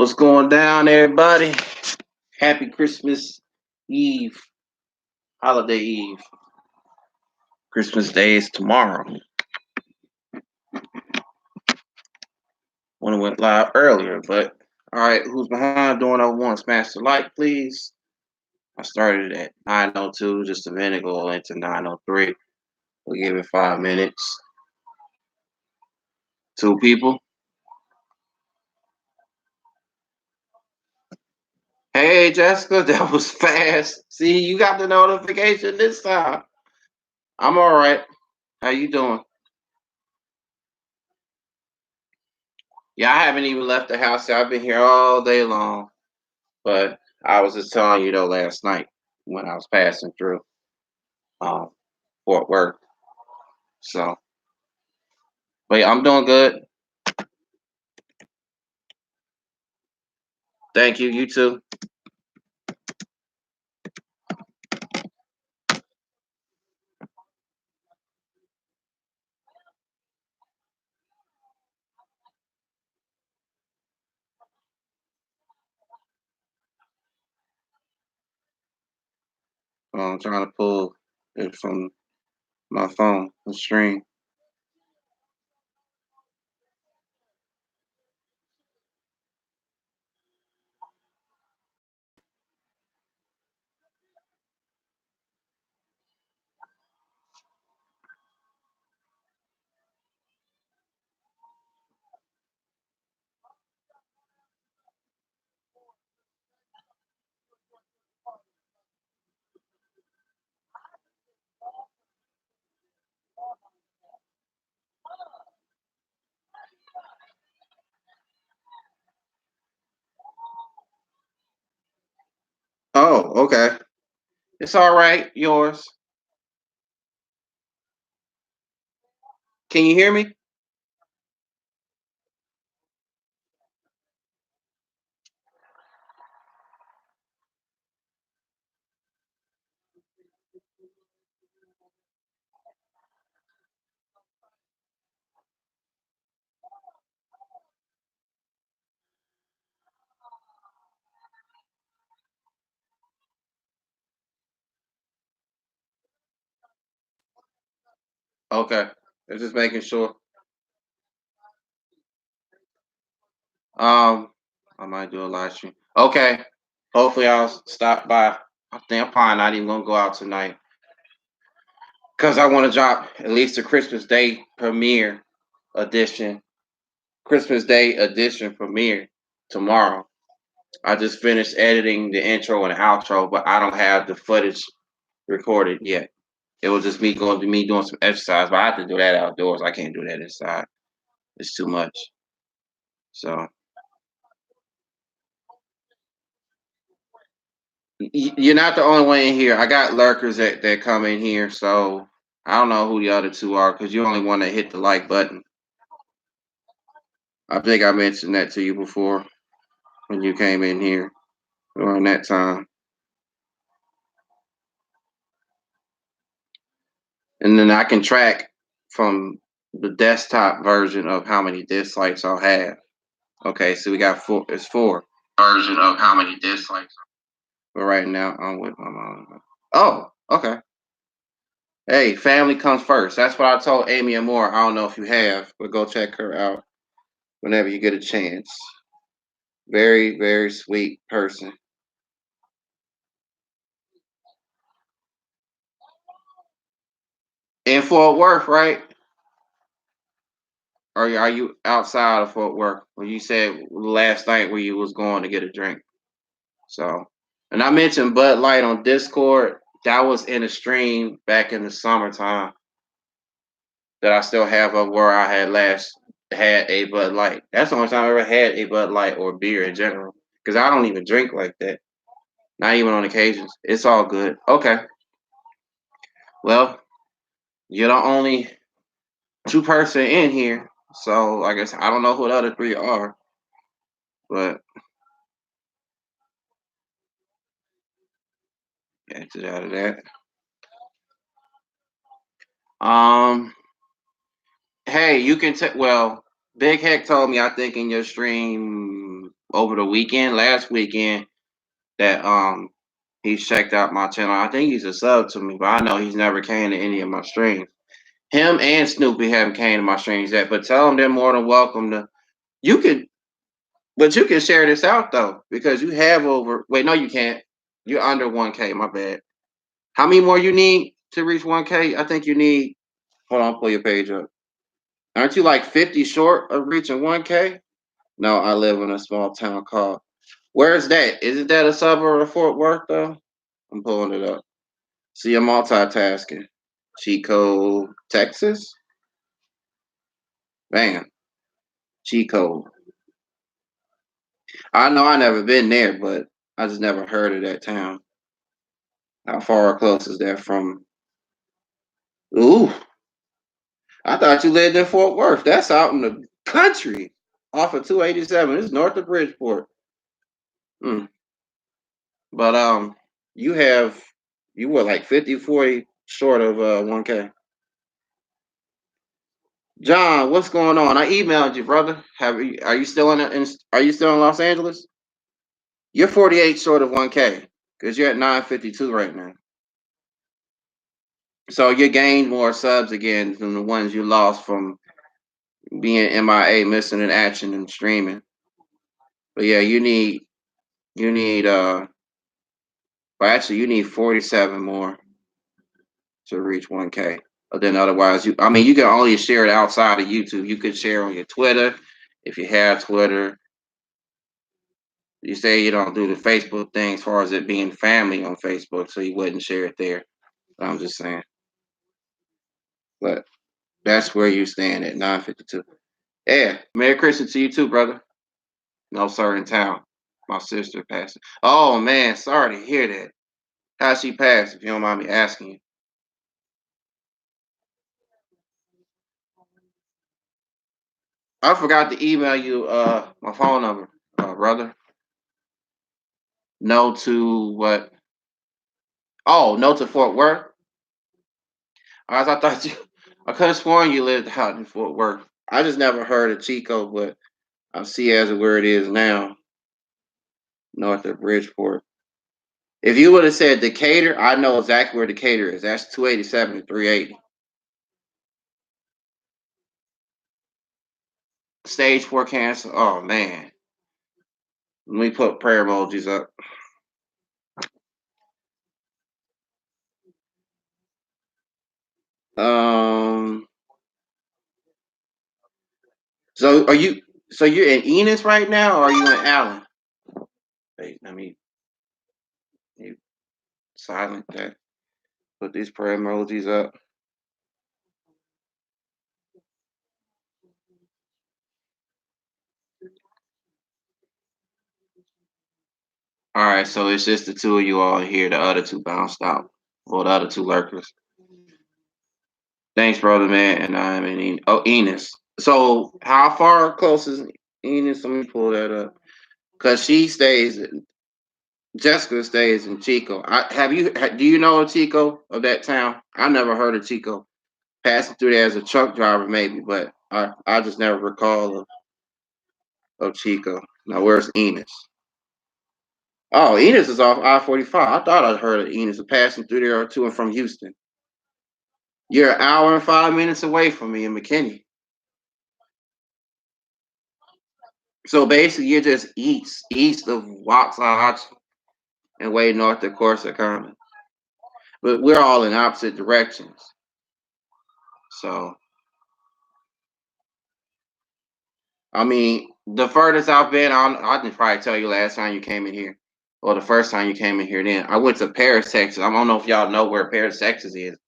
What's going down, everybody? Happy Christmas Eve, holiday Eve. Christmas Day is tomorrow. When it went live earlier, but all right, who's behind doing 01? Smash the like, please. I started at 9:02 just a minute ago into 9:03. We'll give it 5 minutes. 2 people. Hey, Jessica, that was fast. See, you got the notification this time. I'm all right. How you doing? Yeah, I haven't even left the house yet. I've been here all day long. But I was just telling you though last night when I was passing through um, Fort Worth. So, but yeah, I'm doing good. Thank you. You too. I'm trying to pull it from my phone, the stream. Oh, okay. It's all right. Yours. Can you hear me? Okay. I'm just making sure. Um, I might do a live stream. Okay. Hopefully, I'll stop by. I think I'm probably not even gonna go out tonight because I want to drop at least the Christmas Day premiere edition Christmas Day edition premiere tomorrow. I just finished editing the intro and outro, but I don't have the footage recorded yet. It was just me going to me doing some exercise, but I have to do that outdoors. I can't do that inside. It's too much. So you're not the only one in here. I got lurkers that come in here, so I don't know who the other two are because you're only one that hit the like button. I think I mentioned that to you before when you came in here during that time. And then I can track from the desktop version of how many dislikes I'll have. Okay, so we got four. It's four version of how many dislikes. But right now I'm with my mom. Oh, okay. Hey, family comes first. That's what I told Amy and Moore. I don't know if you have, but go check her out whenever you get a chance. Very, very sweet person. In Fort Worth, right? Or are you outside of Fort Worth? Well, you said last night where you was going to get a drink. So, and I mentioned Bud Light on Discord. That was in a stream back in the summertime that I still have of where I had last had a Bud Light. That's the only time I ever had a Bud Light or beer in general. Because I don't even drink like that. Not even on occasions. It's all good. Okay. Well, you're the only two-person in here. So I guess I don't know who the other three are. But exit out of that. Um, hey, you can take. Well, Big Heck told me I think in your stream over the weekend, last weekend, that he's checked out my channel. I think he's a sub to me, but I know he's never came to any of my streams. Him and Snoopy haven't came to my streams yet, but tell them they're more than welcome to. You could, but you can share this out though, because you have over. Wait, no, you can't. You're under 1K. My bad. How many more you need to reach 1K? I think you need. Hold on, pull your page up. Aren't you like 50 short of reaching 1K? No, I live in a small town called. Where's that? Isn't that a suburb of Fort Worth though? I'm pulling it up. See, I'm multitasking. Chico, Texas. Bam, Chico. I know I never been there, but I just never heard of that town. How far or close is that from? Ooh, I thought you lived in Fort Worth. That's out in the country, off of 287. It's north of Bridgeport. Mm. But you have you were like 50, 40 short of 1K. John, what's going on? I emailed you, brother. Are you still are you still in Los Angeles? You're 48 short of 1K because you're at 952 right now. So you gained more subs again than the ones you lost from being MIA, missing in action and streaming. But yeah, you need well actually you need 47 more to reach 1K. But then otherwise you I mean you can only share it outside of YouTube. You could share on your Twitter if you have Twitter. You say you don't do the Facebook thing as far as it being family on Facebook, so you wouldn't share it there. I'm just saying. But that's where you stand at 952. Yeah. Merry Christmas to you too, brother. No sir in town. My sister passed. Oh man, sorry to hear that. How she passed, if you don't mind me asking you. I forgot to email you my phone number, brother. No to what? Oh, no to Fort Worth. I thought you I could have sworn you lived out in Fort Worth. I just never heard of Chico, but I see as where it is now, north of Bridgeport. If you would have said Decatur, I know exactly where Decatur is. That's 287 to 380. Stage 4 cancer. Oh man. Let me put prayer emojis up. Um so you're in Enos right now or are you in Allen? Wait, let me you silent that. Put these prayer emojis up. All right, so it's just the two of you all here. The other two bounced out. Well, the other two lurkers. Thanks, brother, man. And I'm in Enos. So how far close is Enos? Let me pull that up. Cause she stays. Jessica stays in Chico. Do you know of Chico of that town? I never heard of Chico. Passing through there as a truck driver, maybe, but I just never recall of Chico. Now where's Enos? Oh, Enos is off I-45. I thought I heard of Enos passing through there to and from Houston. You're an hour and 5 minutes away from me in McKinney. So basically, you're just east of Waxahachie and way north of Corsicana. But we're all in opposite directions. So, I mean, the furthest I've been, I can probably tell you last time you came in here, or the first time you came in here. Then I went to Paris, Texas. I don't know if y'all know where Paris, Texas is.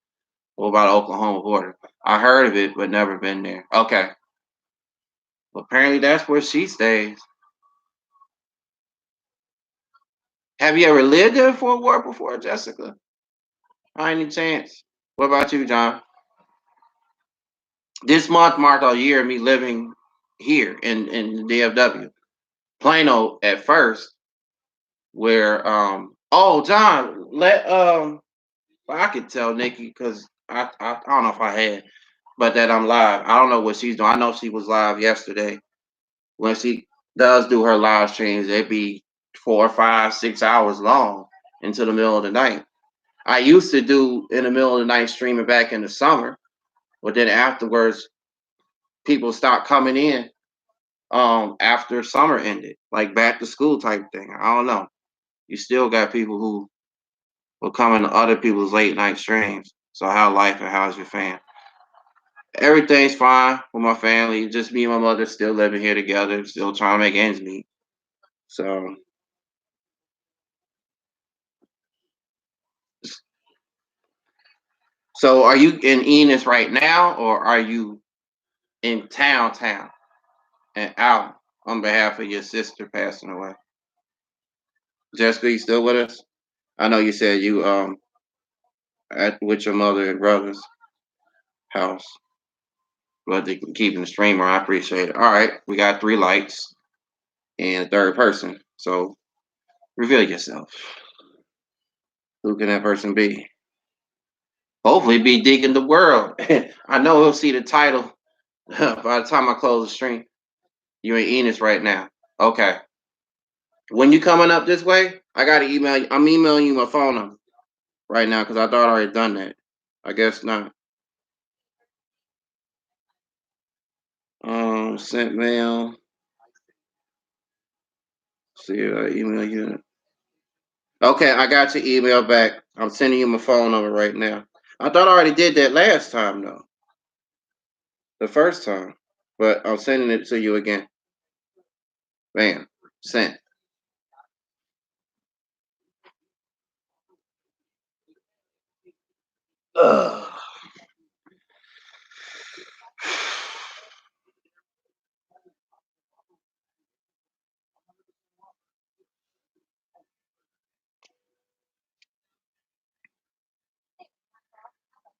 What about the Oklahoma border? I heard of it, but never been there. Okay. Well, apparently that's where she stays. Have you ever lived in Fort Worth before, Jessica? By any chance? What about you, John? This month marked a year of me living here in DFW. Plano at first, where oh John, I could tell Nikki because I don't know if I had, but that I'm live. I don't know what she's doing. I know she was live yesterday when she does do her live streams, they be 4, 5, 6 hours long into the middle of the night. I used to do in the middle of the night streaming back in the summer, but then afterwards, people stopped coming in after summer ended, like back to school type thing. I don't know. You still got people who will come into other people's late night streams. So how life and how's your fam? Everything's fine with my family. Just me and my mother still living here together, still trying to make ends meet. So so are you in Enos right now or are you in town and out on behalf of your sister passing away? Jessica, you still with us? I know you said you at with your mother and brother's house, but they can keep the streamer. I appreciate it. All right, we got 3 lights and a third person. So reveal yourself. Who can that person be? Hopefully, be digging the world. I know he'll see the title by the time I close the stream. You're in Enos right now. Okay. When you coming up this way, I gotta email you. I'm emailing you my phone number right now because I thought I already done that. I guess not. Sent mail. See, I email you. Okay, I got your email back. I'm sending you my phone number right now. I thought I already did that last time though, the first time, but I'm sending it to you again. Bam, sent. Ugh.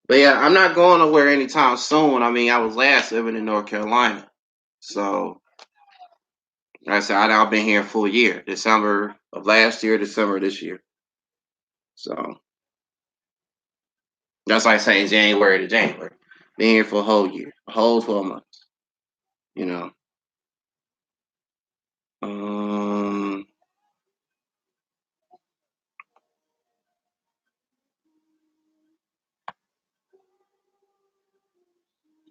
But yeah, I'm not going nowhere anytime soon. I mean, I was last living in North Carolina, so like I said I've been here a full year. December of last year, December of this year. So that's like saying January to January. Been here for a whole year, a whole 12 months. You know. Um.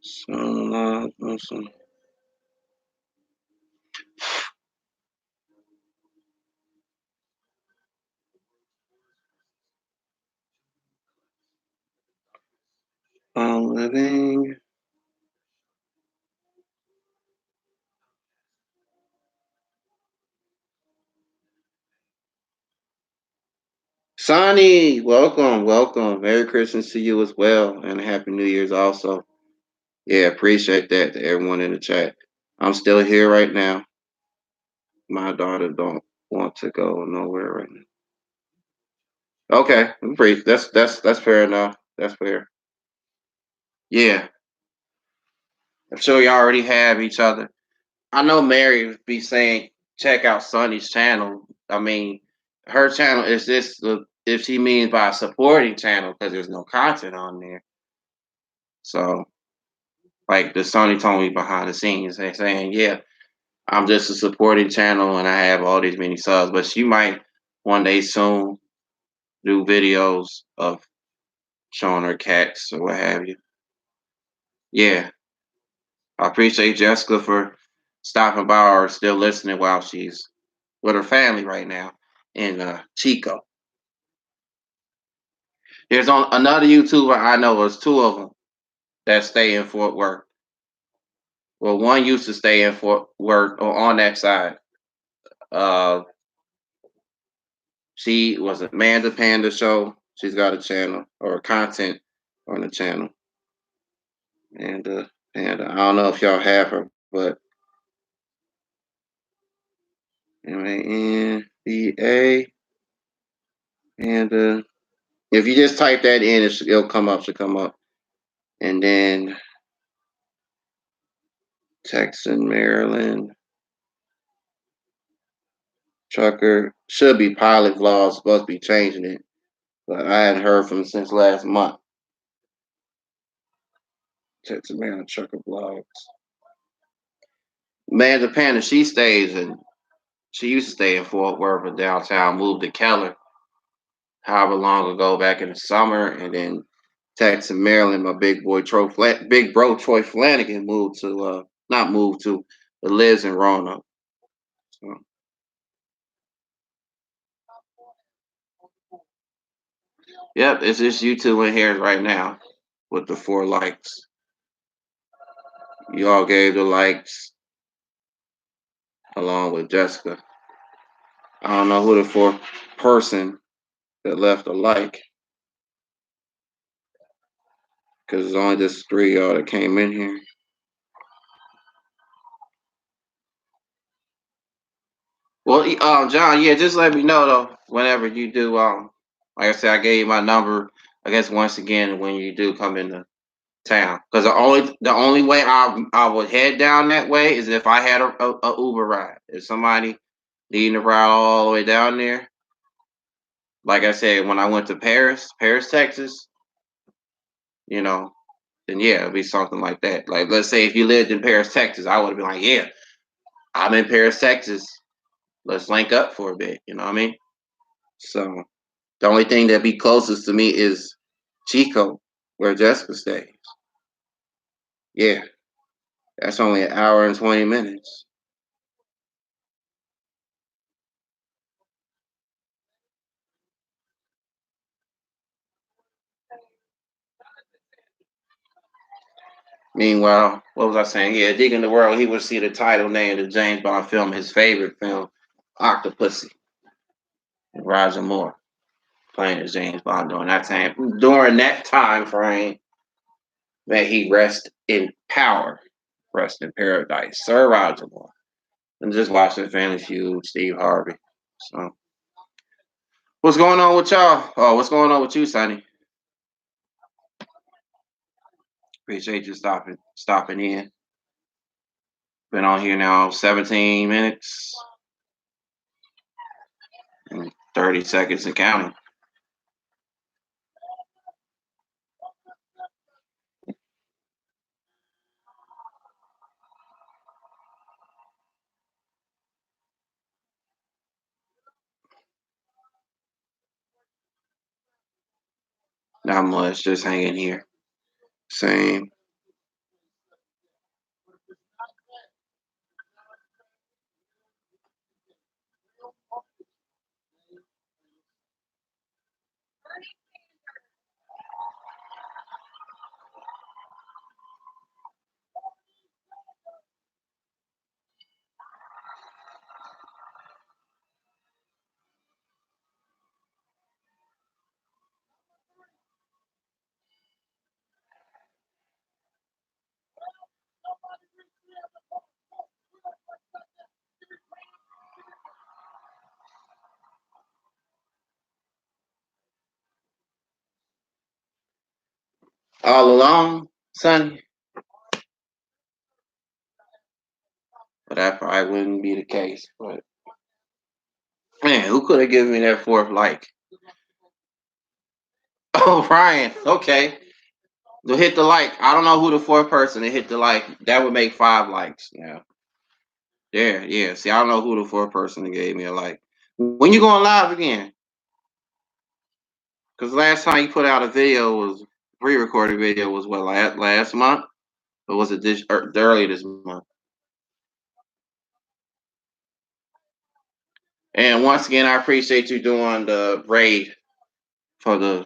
So, living. Sonny, welcome, welcome. Merry Christmas to you as well, and Happy New Year's also. Yeah, appreciate that to everyone in the chat. I'm still here right now. My daughter don't want to go nowhere right now. Okay, that's fair enough. That's fair. Yeah, I'm sure you already have each other. I know Mary would be saying check out Sonny's channel. I mean, her channel is this the if she means by a supporting channel because there's no content on there. So like the Sonny told me behind the scenes, they saying, yeah, I'm just a supporting channel and I have all these many subs. But she might one day soon do videos of showing her cats or what have you. Yeah, I appreciate Jessica for stopping by or still listening while she's with her family right now in Chico. There's on another YouTuber I know. There's two of them that stay in Fort Worth. Well, one used to stay in Fort Worth or on that side. Uh, she was a Manda Panda show. She's got a channel or content on the channel. And I don't know if y'all have her, but MANDA. And if you just type that in, it'll come up. Should come up. And then Texan, Maryland, trucker should be pilot vlogs. Supposed to be changing it, but I hadn't heard from him since last month. Texan, Maryland, trucker vlogs. Man, the Panda, she used to stay in Fort Worth or downtown, moved to Keller however long ago back in the summer, and then Texas, Maryland, my big bro Troy Flanagan moved to not moved to, but lives in Roanoke. So, yep, it's just you two in here right now with the 4 likes. You all gave the likes along with Jessica. I don't know who the fourth person that left a like because it's only just 3 of y'all that came in here. Well, John, yeah, just let me know though whenever you do. Like I said, I gave you my number. I guess once again when you do come into town, because the only way I would head down that way is if I had a Uber ride. If somebody needing to ride all the way down there, like I said, when I went to Paris, Texas, you know, then yeah, it'd be something like that. Like let's say if you lived in Paris, Texas, I would have been like, yeah, I'm in Paris, Texas. Let's link up for a bit. You know what I mean? So the only thing that be closest to me is Chico, where Jessica stays. Yeah, that's only an hour and 20 minutes. Meanwhile, what was I saying? Yeah, Digging the World, he would see the title name of the James Bond film, his favorite film, Octopussy, and Roger Moore playing as James Bond during that time. During that time frame, may he rest in power, rest in paradise. Sir Roger Moore. And just watching Family Feud, Steve Harvey. So, what's going on with y'all? Oh, what's going on with you, Sonny? Appreciate you stopping in. Been on here now 17 minutes and 30 seconds and counting. Not much, just hanging here. Same. All alone, Sonny? But that probably wouldn't be the case. But man, who could have given me that fourth like? Oh, Ryan. Okay. To hit the like. I don't know who the fourth person that hit the like. That would make 5 likes. Yeah. Yeah, yeah. See, I don't know who the fourth person that gave me a like. When you going live again? Because last time you put out a video was pre-recorded video was what last month, or was it this earlier this month? And once again, I appreciate you doing the raid for the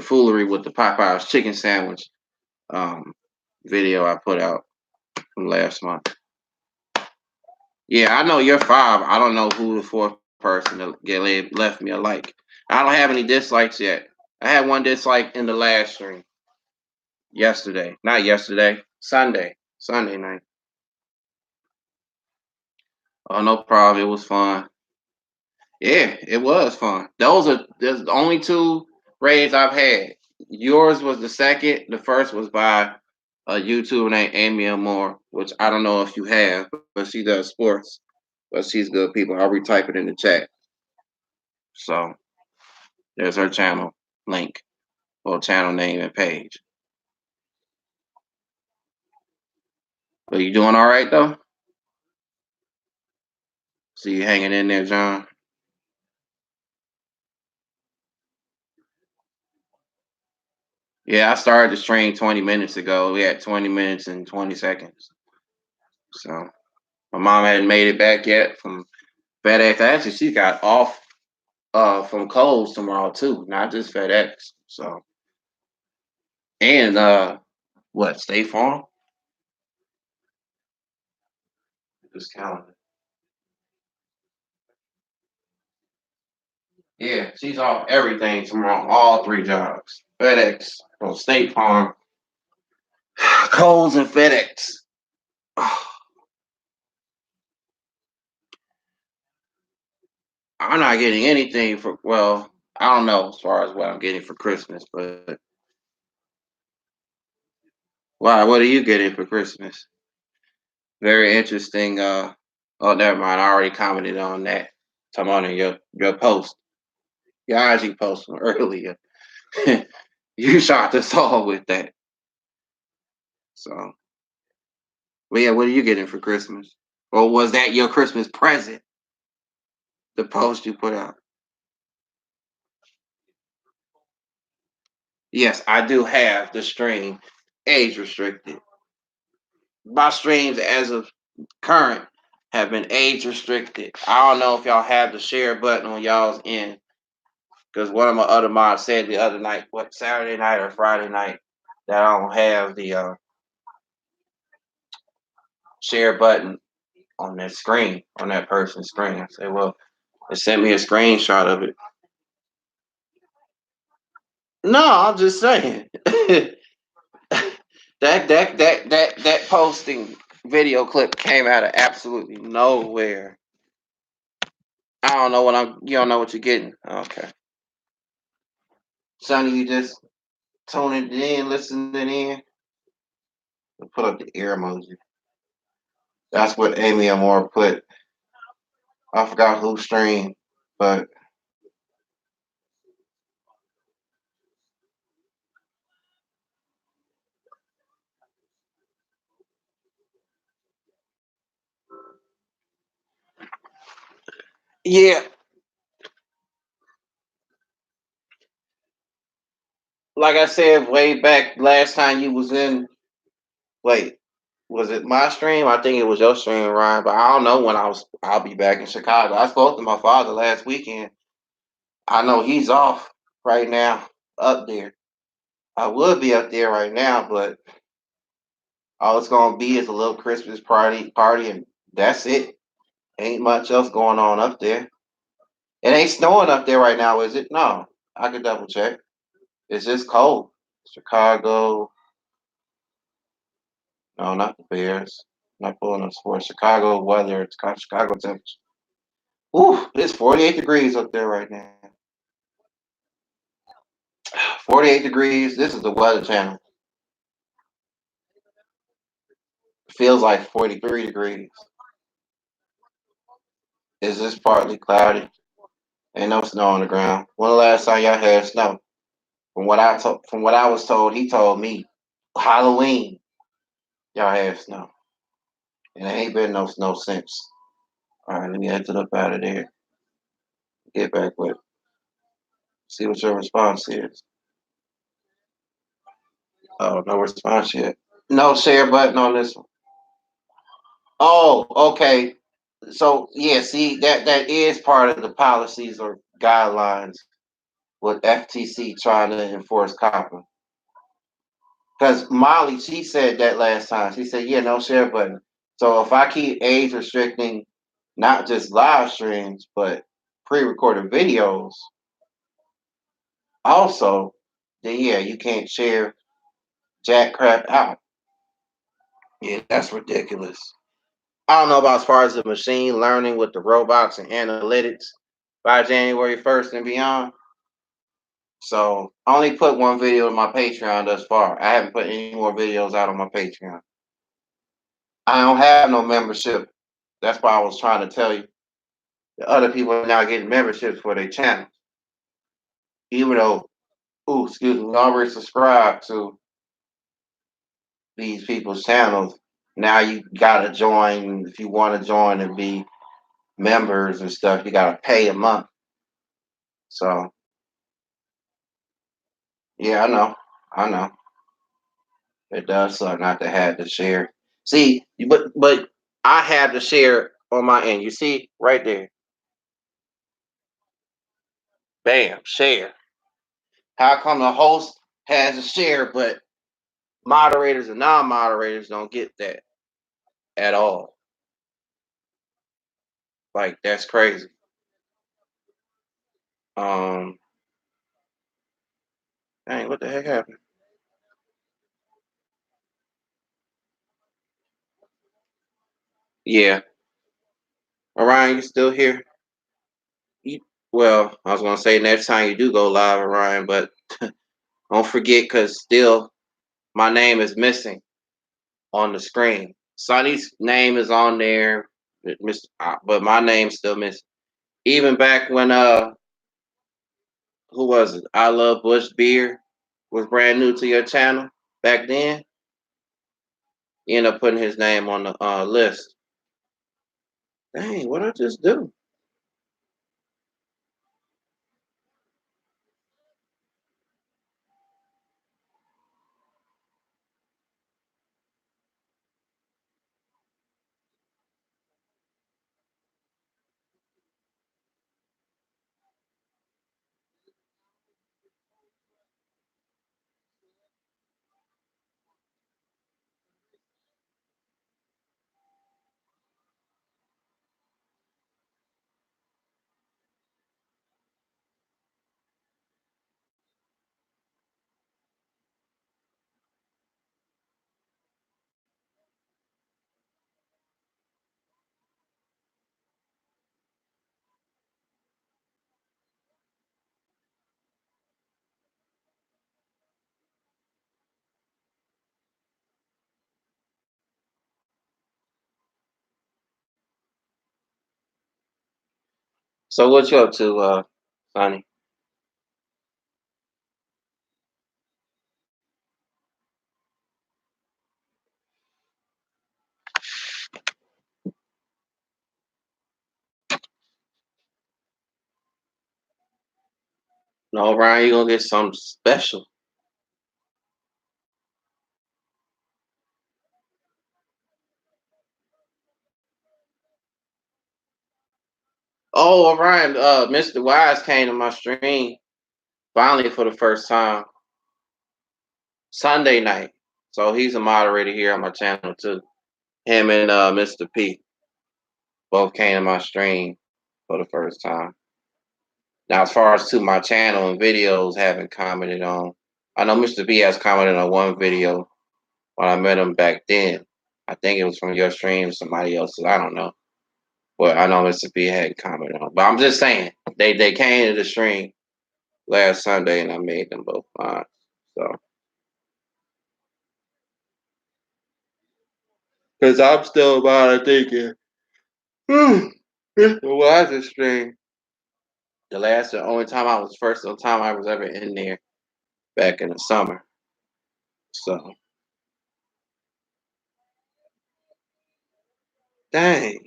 foolery with the Popeyes chicken sandwich um, video I put out from last month. Yeah, I know you're 5. I don't know who the fourth person that left me a like. I don't have any dislikes yet. I had one dislike in the last stream yesterday. Not yesterday, Sunday night. Oh, no problem. It was fun. Yeah, it was fun. There's the only 2 raids I've had. Yours was the second. The first was by a YouTuber named Amy Moore, which I don't know if you have, but she does sports. But she's good people. I'll retype it in the chat. So there's her channel link or channel name and page. Are you doing all right though? See you hanging in there, John. Yeah, I started the stream 20 minutes ago. We had 20 minutes and 20 seconds. So my mom hadn't made it back yet from FedEx. Actually, she got off from Kohl's tomorrow too, not just FedEx. So and what, State Farm? Just counting. Yeah, she's off everything tomorrow, all three jobs. FedEx, well, State Farm, Kohl's and FedEx. I'm not getting anything for, well, I don't know as far as what I'm getting for Christmas, but why? What are you getting for Christmas? Very interesting. Oh, never mind. I already commented on that. Come on in your post, your IG post from earlier. You shot us all with that. So, well, yeah. What are you getting for Christmas? Or was that your Christmas present? The post you put out. Yes, I do have the stream age restricted. My streams as of current have been age restricted. I don't know if y'all have the share button on y'all's end because one of my other mods said the other night, what, Saturday night or Friday night, that I don't have the share button on that screen, on that person's screen. I said, well, they sent me a screenshot of it. No, I'm just saying. that posting video clip came out of absolutely nowhere. I don't know what I'm. You don't know what you're getting. Okay, Sonny, you just tuning in, listening in. Put up the ear emoji. That's what Amy Amore put. I forgot who streamed, but yeah, like I said way back last time you was in. Wait, was it my stream? I think it was your stream, Ryan. But I don't know when I'll be back in Chicago. I spoke to my father last weekend. I know he's off right now up there. I would be up there right now, but all it's gonna be is a little Christmas party, and that's it. Ain't much else going on up there. It ain't snowing up there right now, is it? No, I could double check. It's just cold. Chicago, no, not the Bears. Not pulling up sports. Chicago weather. It's Chicago temperature. Ooh, it's 48 degrees up there right now. 48 degrees. This is the weather channel. Feels like 43 degrees. Is this partly cloudy? Ain't no snow on the ground. When the last time y'all had snow? From what I was told, he told me Halloween y'all had snow, and there ain't been no snow since. All right, let me exit up out of there. Get back with. See what your response is. Oh, no response yet. No share button on this one. Oh, okay. So yeah, see that is part of the policies or guidelines with FTC trying to enforce copper. Because Molly, she said that last time. She said, "Yeah, no share button." So if I keep age restricting not just live streams but pre-recorded videos, also, then yeah, you can't share jack crap out. Yeah, that's ridiculous. I don't know about as far as the machine learning with the robots and analytics by January 1st and beyond. So I only put one video on my Patreon thus far. I haven't put any more videos out on my Patreon. I don't have no membership. That's why I was trying to tell you. The other people are now getting memberships for their channel. Even though, ooh, excuse me, we already subscribed to these people's channels. Now you gotta join if you want to join and be members and stuff. You gotta pay a month. So yeah, I know. It does suck not to have to share. See, but I have to share on my end. You see right there, bam, share. How come the host has a share, but moderators and non-moderators don't get that at all? Like that's crazy. Um, dang, what the heck happened? Yeah, Orion, you still here? You, well, I was gonna say next time you do go live, Orion, but don't forget because still my name is missing on the screen. Sonny's name is on there, but my name's still missing. Even back when who was it? I love Bush Beer was brand new to your channel back then. You end up putting his name on the list. Dang, what I just do? So what you up to, Sonny? No, Ryan, you gonna get something special. Oh, Orion, Mr. Wise came to my stream finally for the first time Sunday night. So he's a moderator here on my channel too. Him and Mr. P both came to my stream for the first time. Now, as far as to my channel and videos, haven't commented on. I know Mr. B has commented on one video when I met him back then. I think it was from your stream, somebody else's. I don't know. But I know Mr. B had commented on. But I'm just saying, they came to the stream last Sunday and I made them both fine. So, because I'm still about to thinking, it was a stream. The only time I was first time I was ever in there back in the summer. So, dang,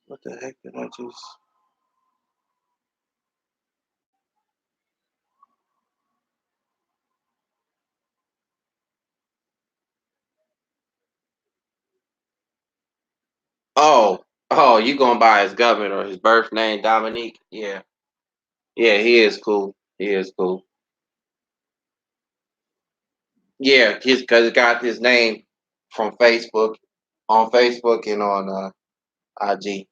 what the heck did I just? Oh, you going by his government or his birth name, Dominique? Yeah, yeah, he is cool. He is cool. Yeah, he's because he got his name from Facebook, on Facebook and on IG.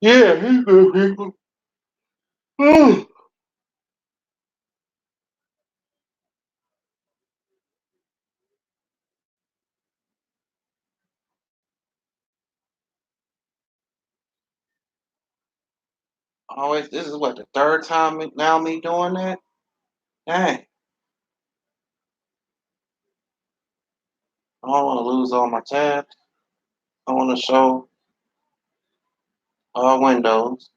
Yeah, he's good people. Always, this is what the third time now me doing that. Dang, I don't want to lose all my tabs. I want to show all windows.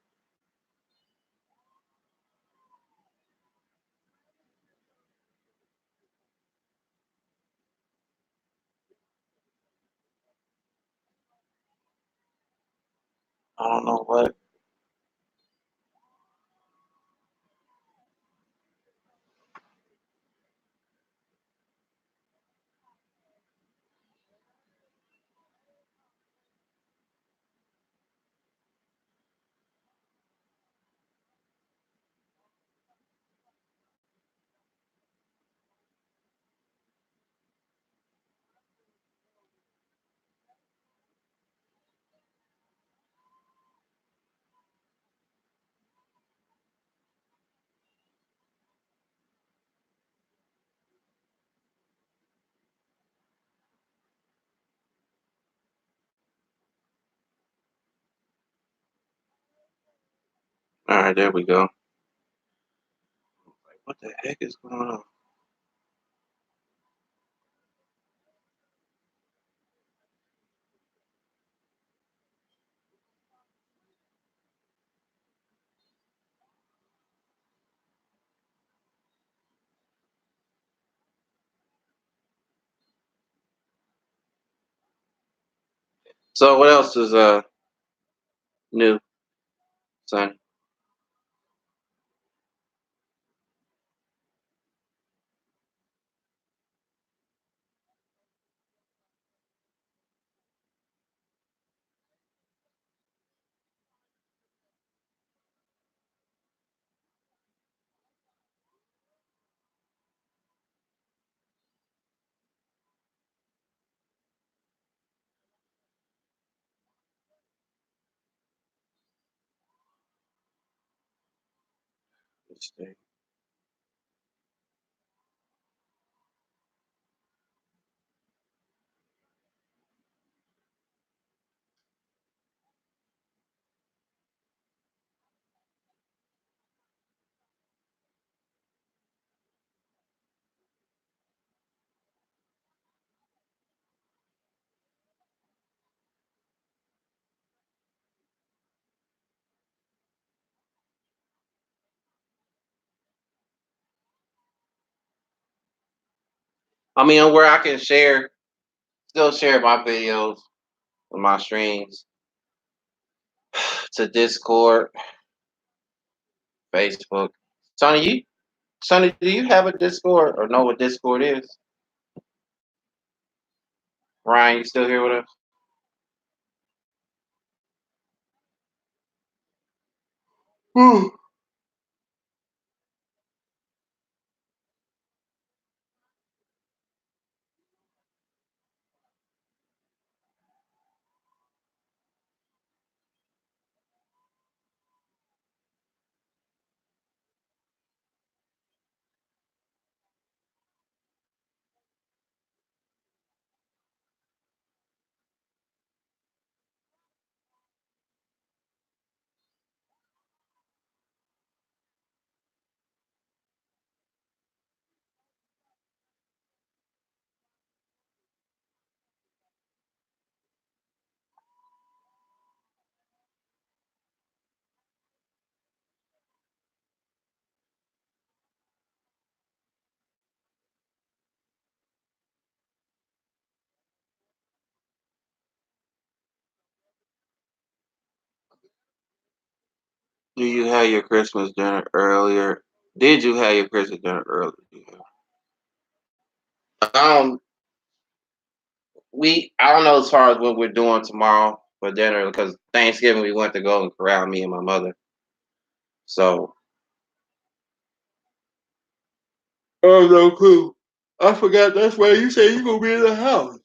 I don't know what. All right, there we go. What the heck is going on? So what else is new, son? Let's see. I mean, where I can still share my videos and my streams to Discord, Facebook. Sonny, do you have a Discord or know what Discord is? Ryan, you still here with us? Do you have your Christmas dinner earlier? Did you have your Christmas dinner earlier? Um, I don't know as far as what we're doing tomorrow for dinner because Thanksgiving we went to Golden Corral, me and my mother. So oh no clue. I forgot that's why you say you gonna be in the house.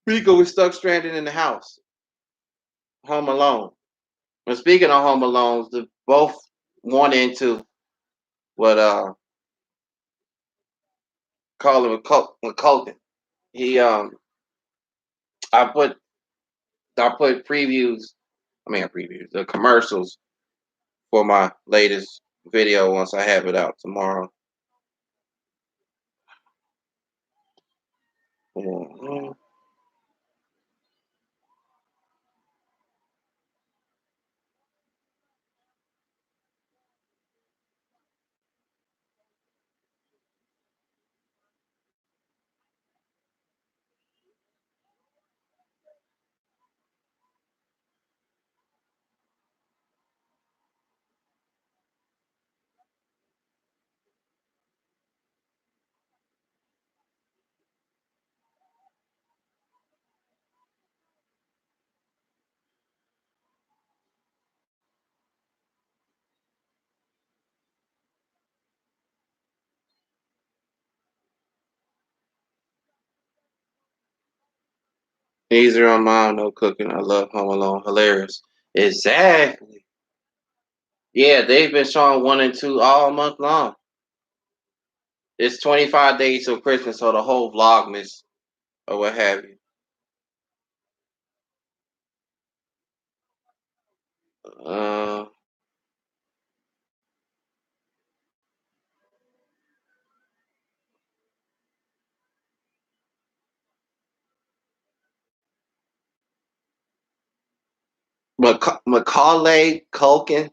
Rico was stuck stranded in the house, home alone. And speaking of home alones, the both one into what Colin McCulkin. He I put previews. I mean previews, the commercials for my latest video once I have it out tomorrow. Mhm. Easier on mom, no cooking. I love Home Alone. Hilarious. Exactly. Yeah, they've been showing 1 and 2 all month long. It's 25 days till Christmas, so the whole Vlogmas or what have you. Uh, Macaulay Culkin.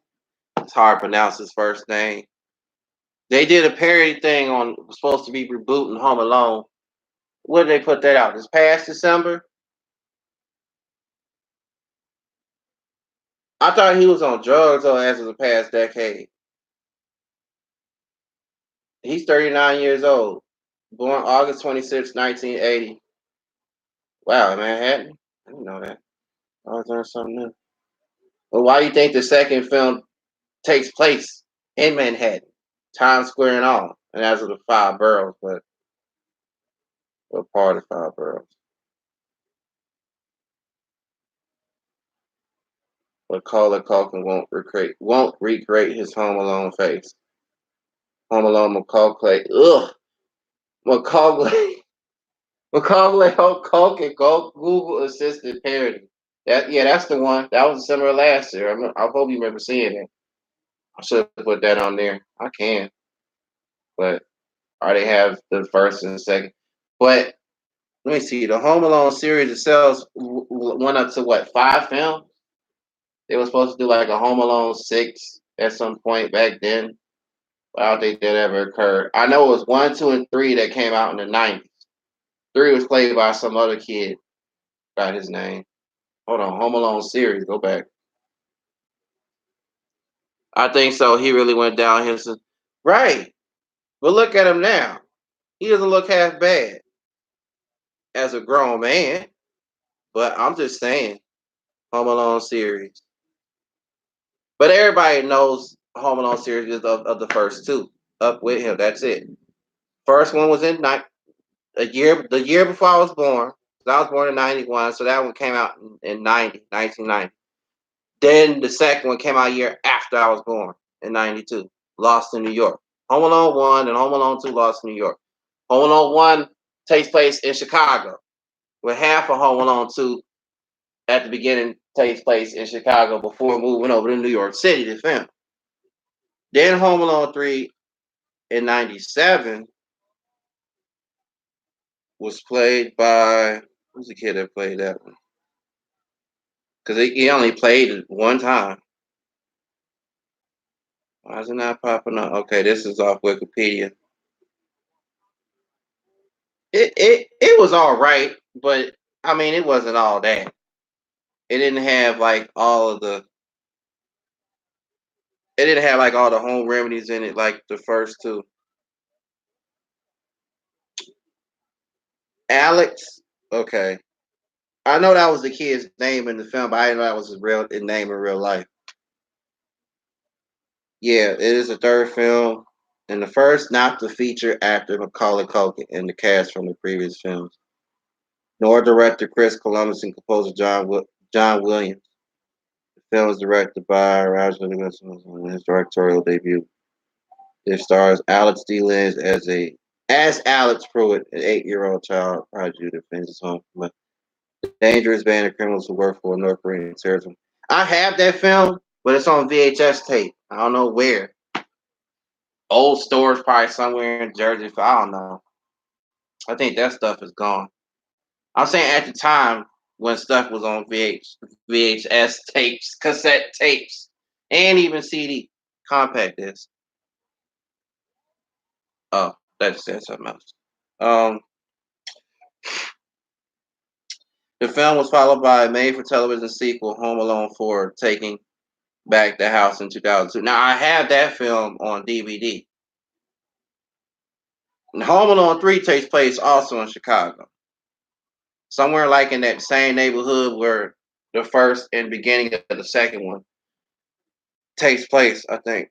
It's hard to pronounce his first name. They did a parody thing on supposed to be rebooting Home Alone. When did they put that out? This past December? I thought he was on drugs or as of the past decade. He's 39 years old. Born August 26, 1980. Wow, Manhattan. I didn't know that. I was learning something new. Well, why do you think the second film takes place in Manhattan, Times Square and all, and as of the five boroughs, but what part of five boroughs? But Macaulay Culkin won't recreate his Home Alone face. Home Alone Macaulay. Ugh. Macaulay. Macaulay Culkin. Go Google assisted parody. That's the one. That was similar last year. I hope you remember seeing it. I should have put that on there. I can, but I already have the first and second. But let me see. The Home Alone series itself went up to what, 5 films? They were supposed to do like a Home Alone 6 at some point back then. But I don't think that ever occurred. I know it was 1, 2, and 3 that came out in the 90s. 3 was played by some other kid. Got his name. Hold on. Home Alone series. Go back. I think so. He really went downhill. Right. But look at him now. He doesn't look half bad as a grown man. But I'm just saying, Home Alone series. But everybody knows Home Alone series of the first two. Up with him. That's it. First one was in the year before I was born. I was born in 91, so that one came out in 1990. Then the second one came out a year after I was born in 92. Lost in New York. Home Alone 1 and Home Alone 2 Lost in New York. Home Alone 1 takes place in Chicago, with half of Home Alone 2 at the beginning takes place in Chicago before moving over to New York City to film. Then Home Alone 3 in 97 was played by, who's the kid that played that one? Because he only played it one time. Why is it not popping up? Okay, this is off Wikipedia. It was all right, but I mean it wasn't all that. It didn't have like all of the it didn't have like all the home remedies in it like the first two. Alex, okay. I know that was the kid's name in the film, but I didn't know that was his real name in real life. Yeah, it is a third film, and the first not to feature actor Macaulay Culkin in the cast from the previous films, nor director Chris Columbus and composer John Williams. The film was directed by Roger Williams on his directorial debut. It stars Alex D. Lynch as Alex Pruitt, an 8-year-old child prodigy who defends his home from a dangerous band of criminals who work for a North Korean terrorism. I have that film, but it's on VHS tape. I don't know where. Old stores, probably somewhere in Jersey. I don't know. I think that stuff is gone. I'm saying at the time when stuff was on VHS tapes, cassette tapes, and even CD compact disc. Oh, that said something else. Um, the film was followed by a made-for-television sequel, Home Alone 4, taking back the house in 2002. Now I have that film on DVD. And Home Alone 3 takes place also in Chicago, somewhere like in that same neighborhood where the first and beginning of the second one takes place, I think.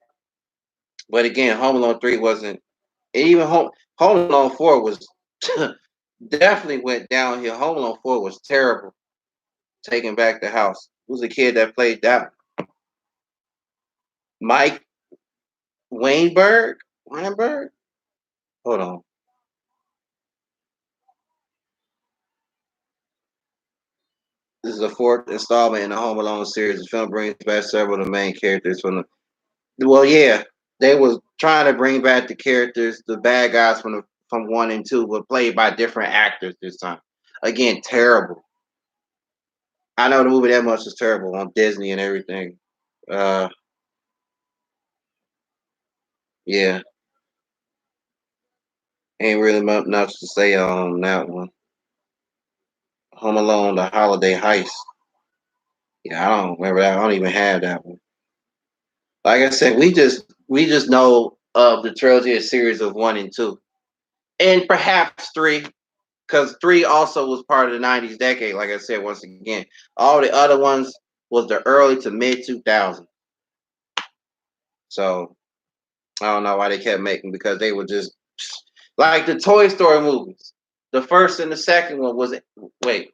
But again, Home Alone 3 wasn't even Home Alone 4 was definitely went downhill. Home Alone 4 was terrible. Taking Back the House. Who's the kid that played that? Mike Weinberg? Weinberg? Hold on. This is the fourth installment in the Home Alone series. The film brings back several of the main characters from the. Well, yeah, they was trying to bring back the characters, the bad guys from 1 and 2, but played by different actors this time. Again, terrible. I know the movie that much is terrible on Disney and everything. Uh, yeah, ain't really much to say on that one. Home Alone: The Holiday Heist. Yeah, I don't remember that. I don't even have that one. Like I said, we just know of the trilogy series of 1 and 2, and perhaps three, because three also was part of the '90s decade. Like I said, once again, all the other ones was the early to mid 2000s. So I don't know why they kept making, because they were just like the Toy Story movies. The first and the second one was, wait,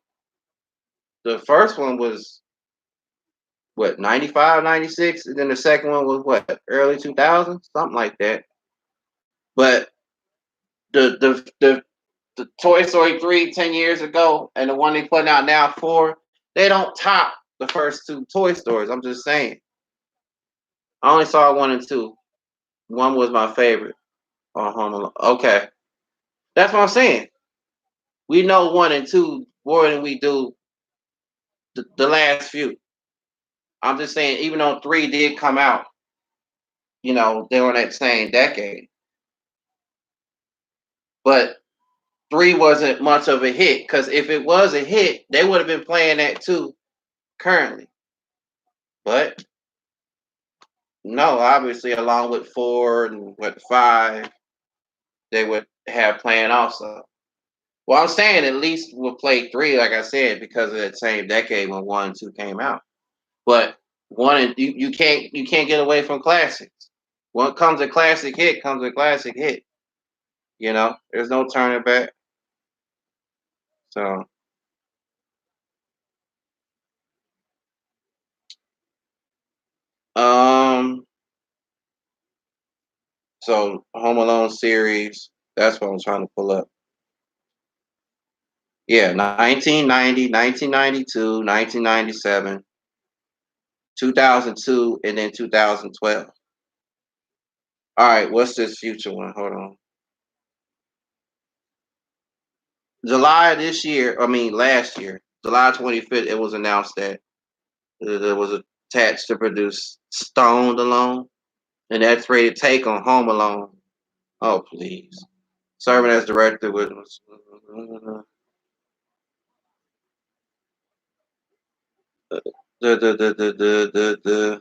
the first one was what, 95, 96, and then the second one was what, early 2000s, something like that. But the the the the Toy Story 3 10 years ago and the one they putting out now 4, they don't top the first two Toy Stories. I'm just saying. I only saw 1 and 2. One was my favorite on Home Alone. Okay. That's what I'm saying. We know 1 and 2 more than we do the last few. I'm just saying, even though 3 did come out, during that same decade. But 3 wasn't much of a hit, because if it was a hit, they would have been playing that too currently. But no, obviously, along with 4 and what 5, they would have playing also. Well, I'm saying at least we'll play 3, like I said, because of that same decade when 1 and 2 came out. But you can't get away from classics. When comes a classic hit, comes a classic hit. There's no turning back. So, um, Home Alone series. That's what I'm trying to pull up. Yeah, 1990, 1992, 1997, 2002, and then 2012. All right, what's this future one? Hold on. July this year, I mean last year, July 25th, it was announced that it was attached to produce Stoned Alone, and that's rated take on Home Alone. Oh, please. Serving as director was the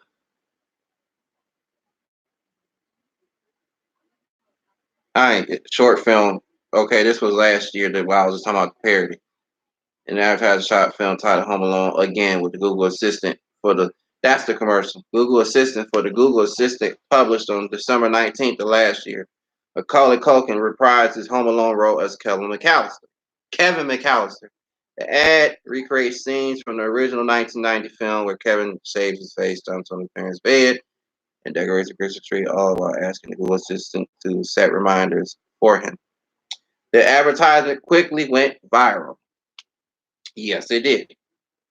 I ain't short film. Okay, this was last year that while I was just talking about the parody. And advertised short film titled Home Alone again with the Google Assistant for the that's the commercial. Google Assistant for the Google Assistant published on December 19th of last year. Macaulay Culkin reprised his Home Alone role as Kevin McAllister. Kevin McAllister. The ad recreates scenes from the original 1990 film where Kevin shaves his face, jumps on his parents' bed, and decorates a Christmas tree, all while asking the Google Assistant to set reminders for him. The advertisement quickly went viral. Yes, it did.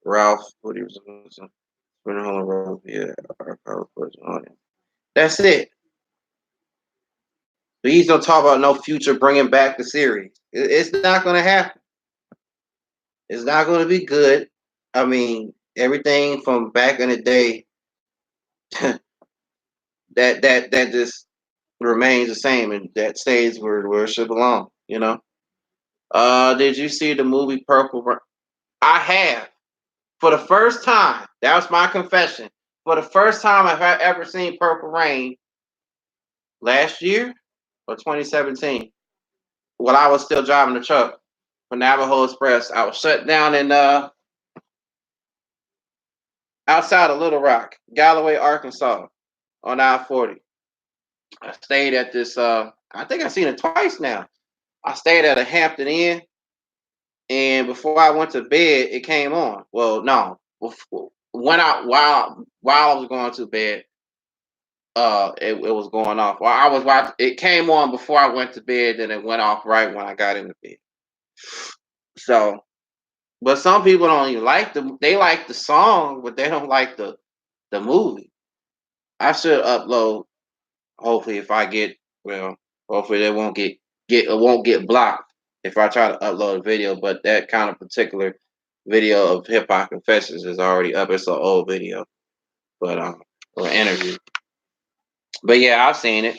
Ralph, what he was yeah, that's it. Please don't talk about no future bringing back the series. It's not going to happen. It's not going to be good. I mean, everything from back in the day that just remains the same, and that stays where it should belong. Did you see the movie Purple? I have, for the first time. That was my confession. For the first time I've ever seen Purple Rain last year or 2017, while I was still driving the truck for Navajo Express. I was shut down in outside of Little Rock, Galloway, Arkansas, on I-40. I stayed at this. I think I've seen it twice now. I stayed at a Hampton Inn. and before I went to bed, it came on. Well, no, when I while I was going to bed, it was going off. Well, I was watching. It came on before I went to bed, then it went off right when I got into bed. So, but some people don't even like the. They like the song, but they don't like the movie. I should upload. Hopefully, if I get well, hopefully they won't get it won't get blocked if I try to upload a video. But that kind of particular video of Hip Hop Confessions is already up. It's an old video, but or interview. But yeah, I've seen it.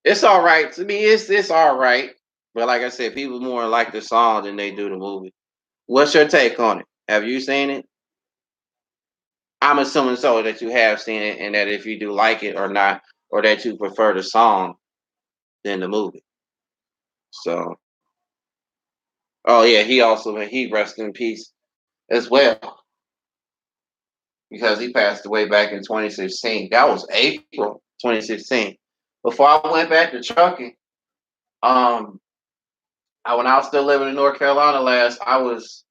It's all right to me. It's all right. But like I said, people more like the song than they do the movie. What's your take on it? Have you seen it? I'm assuming so that you have seen it, and that if you do like it or not, or that you prefer the song than the movie. So, oh yeah, he rested in peace as well because he passed away back in 2016. That was April 2016. Before I went back to trucking, um, when I was still living in North Carolina last, I was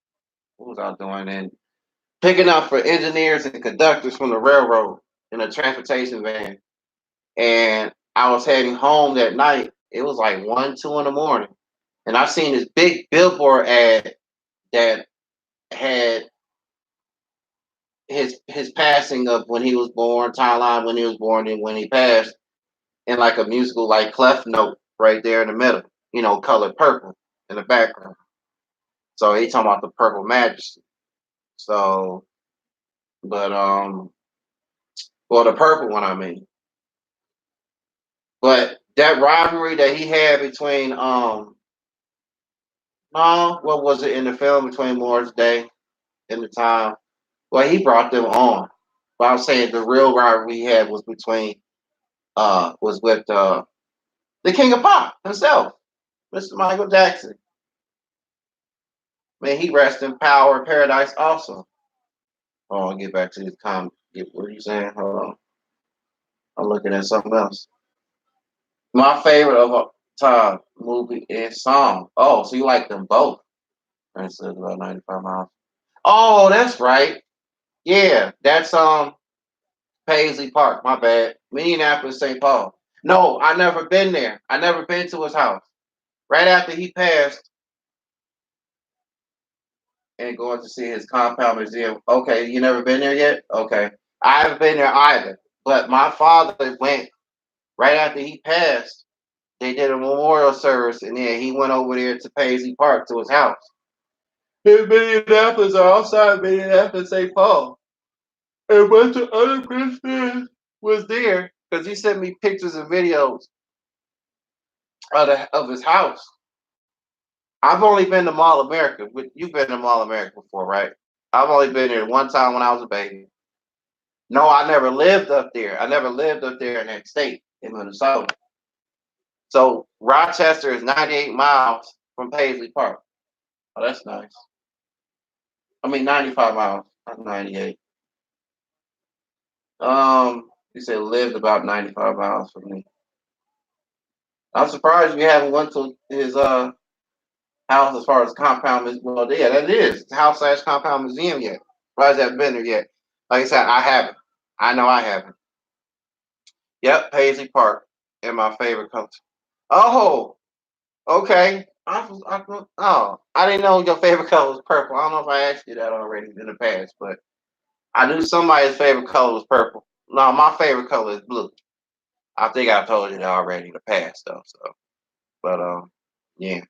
what was I doing? And picking up for engineers and conductors from the railroad in a transportation van. And I was heading home that night. It was like 1, 2 in the morning. And I seen this big billboard ad that had his passing of when he was born, timeline when he was born and when he passed, and like a musical like clef note right there in the middle, colored purple in the background. So he talking about the purple majesty. So but well the purple one I mean. But that rivalry that he had between no, what was it in the film between Morris Day and the time? Well, he brought them on. But I'm saying the real rivalry he had was between was with the King of Pop himself, Mr. Michael Jackson. Man, he rests in power in paradise also. Oh, I'll get back to this comment. What are you saying? Hold on. I'm looking at something else. My favorite of all time movie is song. Oh, so you like them both? Instead of about 95 miles. Oh, that's right. Yeah, that's Paisley Park. My bad. Minneapolis, St. Paul. No, I never been there. I never been to his house. Right after he passed, and going to see his compound museum. Okay, you never been there yet? Okay, I haven't been there either. But my father went right after he passed. They did a memorial service, and then he went over there to Paisley Park to his house. In Minneapolis or outside Minneapolis, St. Paul. And a bunch of other Christians was there because he sent me pictures and videos of his house. I've only been to Mall America. You've been to Mall America before, right? I've only been there one time when I was a baby. No, I never lived up there. I never lived up there in that state in Minnesota. So Rochester is 98 miles from Paisley Park. Oh, that's nice. I mean, 95 miles, not 98. You said lived about 95 miles from me. I'm surprised you haven't went to his house as far as compound. Well, yeah, that is house slash compound museum yet. Surprised I haven't been there yet. Like I said, I haven't. I know I haven't. Yep, Paisley Park in my favorite country. Oh, okay. I didn't know your favorite color was purple. I don't know if I asked you that already in the past, but I knew somebody's favorite color was purple. No, my favorite color is blue. I think I told you that already in the past, though. So, but yeah.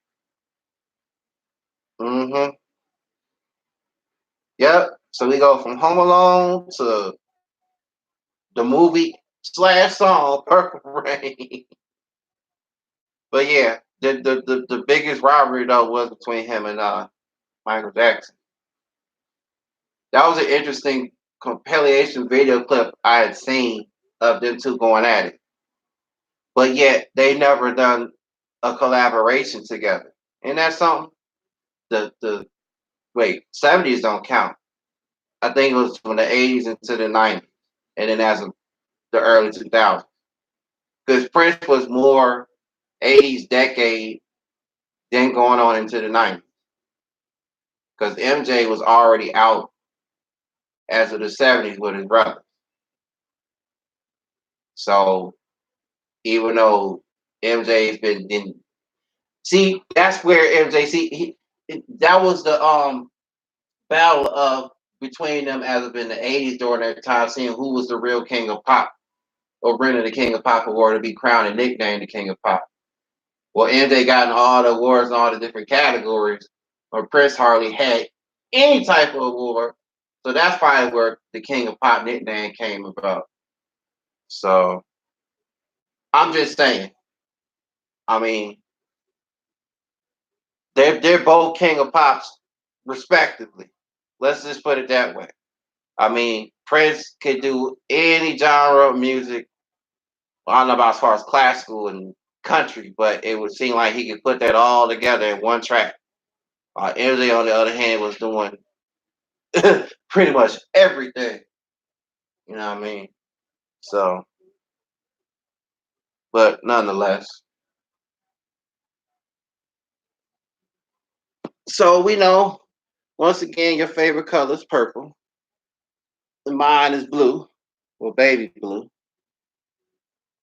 Mm-hmm. Yep. So we go from Home Alone to the movie slash song Purple Rain. But yeah, the biggest rivalry though was between him and Michael Jackson. That was an interesting compilation video clip I had seen of them two going at it. But yet they never done a collaboration together. And that's something the wait, 70s don't count. I think it was from the 80s into the 90s. And then as of the early 2000s. Because Prince was more 80s decade than going on into the 90s. because MJ was already out as of the '70s with his brother. So even though MJ's been in, see, that's where MJ that was the battle of between them as of in the '80s during that time, seeing who was the real king of pop or really the king of pop award to be crowned and nicknamed the king of pop. Well, MJ got in all the awards and all the different categories, or Prince hardly had any type of award. So that's probably where the king of pop nickname came about. So I'm just saying. I mean, they're both king of pops, respectively. Let's just put it that way. I mean, Prince could do any genre of music. Well, I don't know about as far as classical and country, but it would seem like he could put that all together in one track. MJ, on the other hand, was doing pretty much everything. You know what I mean? So, but nonetheless. So we know once again your favorite color is purple. And mine is blue, or baby blue.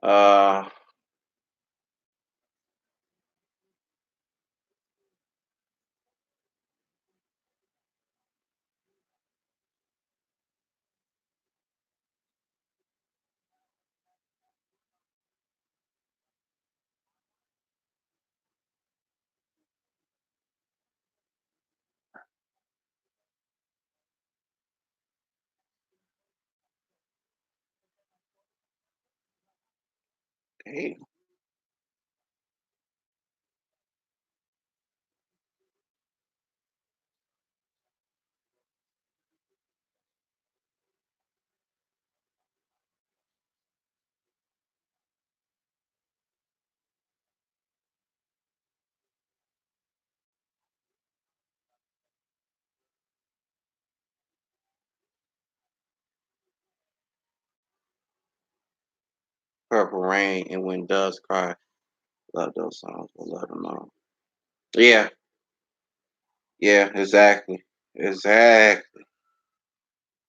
Uh, hey, Purple Rain and When Doves Cry. Love those songs. I love them all. Yeah, yeah, exactly. Exactly.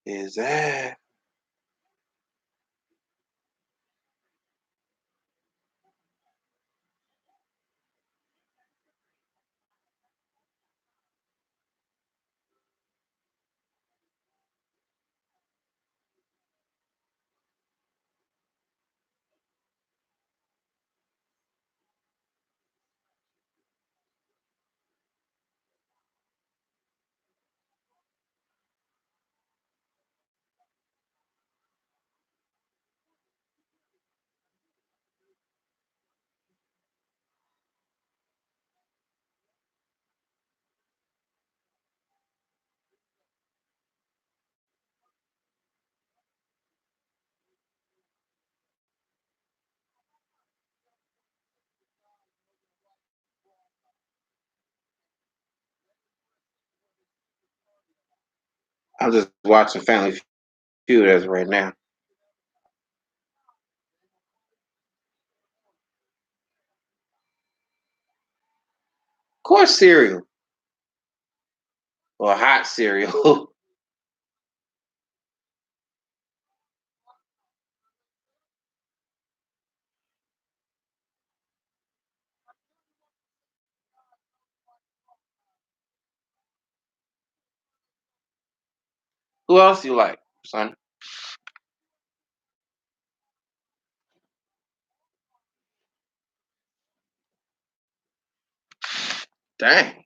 Exactly. I'm just watching Family Feud as of right now. Of course, cereal or hot cereal. Who else you like, son? Dang.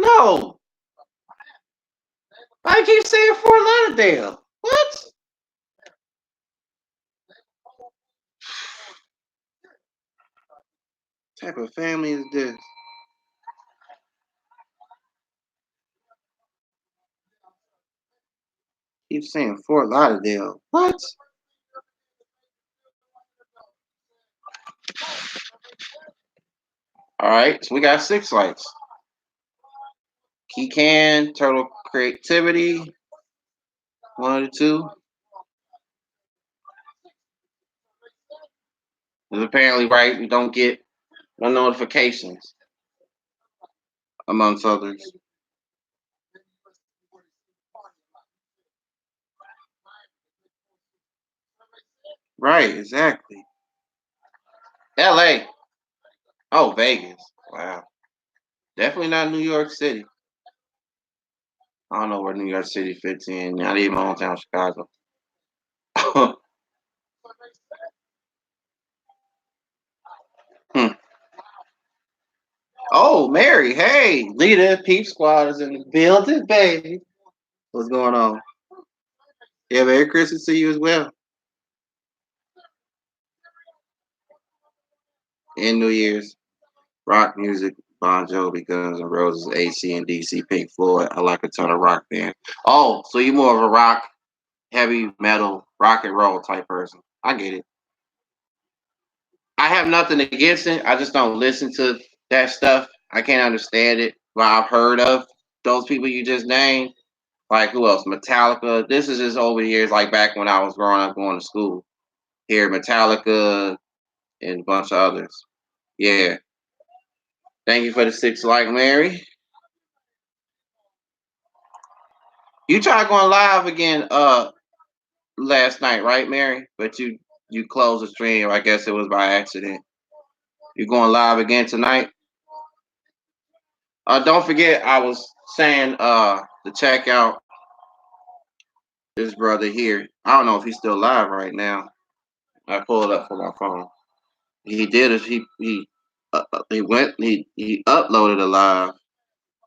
No. I keep saying Fort Lauderdale. What type of family is this? Keep saying Fort Lauderdale. What? All right, so we got 6 lights. Key can, turtle creativity. One of the two. Because apparently, right, we don't get no notifications, amongst others. Right, exactly. LA. Oh, Vegas. Wow. Definitely not New York City. I don't know where New York City fits in. Not even my hometown, Chicago. Hmm. Oh, Mary. Hey, Lita, Peep Squad is in the building, baby. What's going on? Yeah, Merry Christmas to you as well. And New Year's. Rock music, Bon Jovi, Guns N' Roses, AC and DC, Pink Floyd. I like a ton of rock bands. Oh, so you're more of a rock, heavy metal, rock and roll type person. I get it. I have nothing against it. I just don't listen to that stuff. I can't understand it. But I've heard of those people you just named. Like who else? Metallica. This is just over the years, like back when I was growing up going to school. Here, Metallica and a bunch of others. Yeah. Thank you for the 6 like Mary. You tried going live again last night, right, Mary? But you closed the stream. I guess it was by accident. You going live again tonight? Don't forget I was saying to check out this brother here. I don't know if he's still live right now. I pulled up for my phone. He did it. He uploaded a live,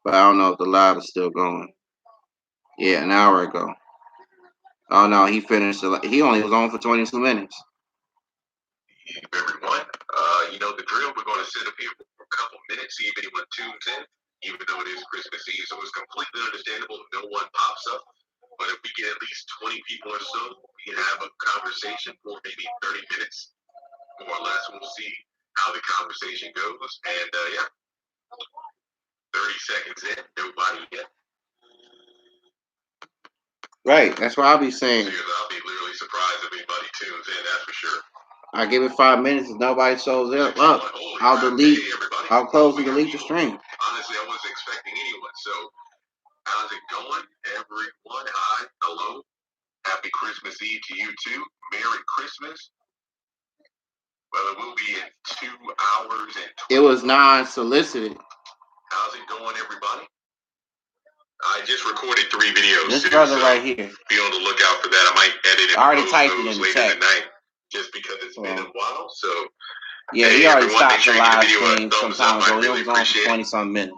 but I don't know if the live is still going. Yeah, an hour ago. Oh no, he finished. He only was on for 22 minutes. Everyone, you know the drill. We're going to sit up here for a couple minutes, see if anyone tunes in. Even though it is Christmas Eve, so it's completely understandable if no one pops up. But if we get at least 20 people or so, we can have a conversation for maybe 30 minutes, more or less. We'll see how the conversation goes. And yeah, 30 seconds in, nobody yet. Right, that's what I'll be saying. I'll be literally surprised if anybody tunes in, that's for sure. I give it 5 minutes. If nobody shows up, I'll delete. I'll close and delete the stream. Honestly, I wasn't expecting anyone. So, how's it going, everyone? Hi, hello. Happy Christmas Eve to you too. Merry Christmas. Well, it will be in 2 hours and. It was non-solicited. How's it going, everybody? I just recorded 3 videos. This brother right here. Be on the lookout for that. I might edit it. I already typed it in the chat. Tonight, just because it's been a while. So yeah, he already stopped the live stream some time ago. He was on for 20-some minutes.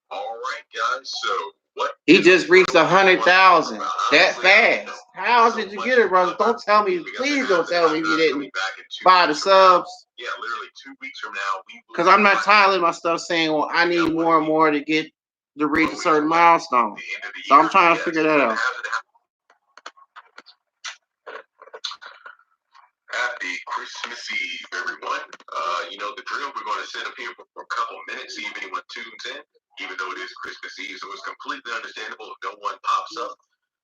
All right, guys. So what? He just reached 100,000. That fast. How did you get it, brother? Don't tell me. Please don't tell me you didn't buy the subs. Yeah, literally 2 weeks from now. Because I'm not tiling my stuff saying, well, I need more and more to get to reach a certain milestone. So I'm trying to figure that out. Happy Christmas Eve, everyone. You know the drill. We're going to sit up here for a couple minutes, see if anyone tunes in, even though it is Christmas Eve. So it's completely understandable if no one pops up.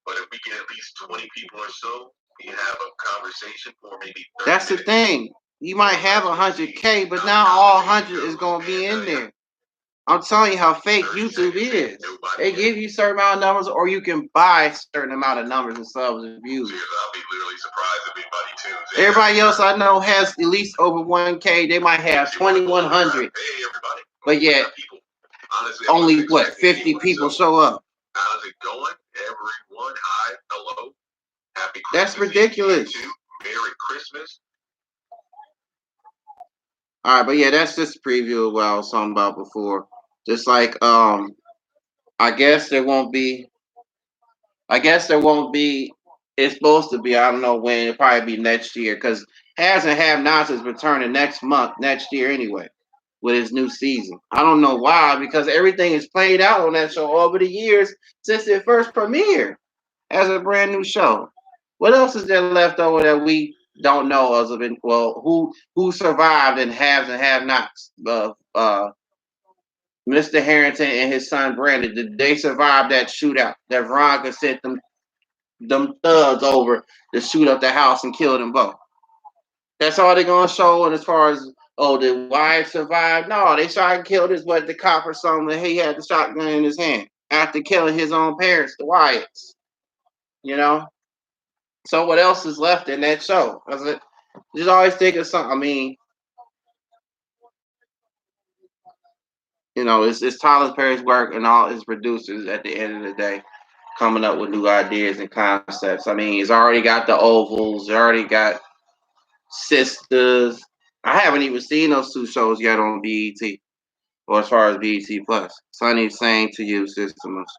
But if we get at least 20 people or so, we have a conversation for maybe 30 That's minutes. The thing. You might have 100K, but not all 100 is going to be in there. I'm telling you how fake YouTube is. They give you a certain amount of numbers, or you can buy a certain amount of numbers and subs and views. I'll be literally surprised if anybody tunes in. Everybody else I know has at least over 1K. They might have 2,100. But yet, only, 50 people show up. How's it going, everyone? Hi, hello. Happy Christmas. That's ridiculous. Merry Christmas. All right, but yeah, that's just a preview of what I was talking about before. Just like I guess there won't be. I guess there won't be. It's supposed to be. I don't know when. It'll probably be next year because Has and Have Nots is returning next month, next year anyway, with his new season. I don't know why because everything is played out on that show over the years since it first premiered as a brand new show. What else is there left over that we don't know as of well who survived in Haves and Have Nots? Mr. Harrington and his son Brandon, did they survive that shootout that Veronica sent them thugs over to shoot up the house and kill them both? That's all they're gonna show. And as far as the wife survived, no, they shot and killed his the cop or something. He had the shotgun in his hand after killing his own parents, the Wyatts. You know. So what else is left in that show? Just always think of something. I mean, it's Tyler Perry's work and all his producers at the end of the day coming up with new ideas and concepts. I mean, he's already got the ovals, he already got sisters. I haven't even seen those two shows yet on BET or as far as BET Plus. Sunny saying to you, systems.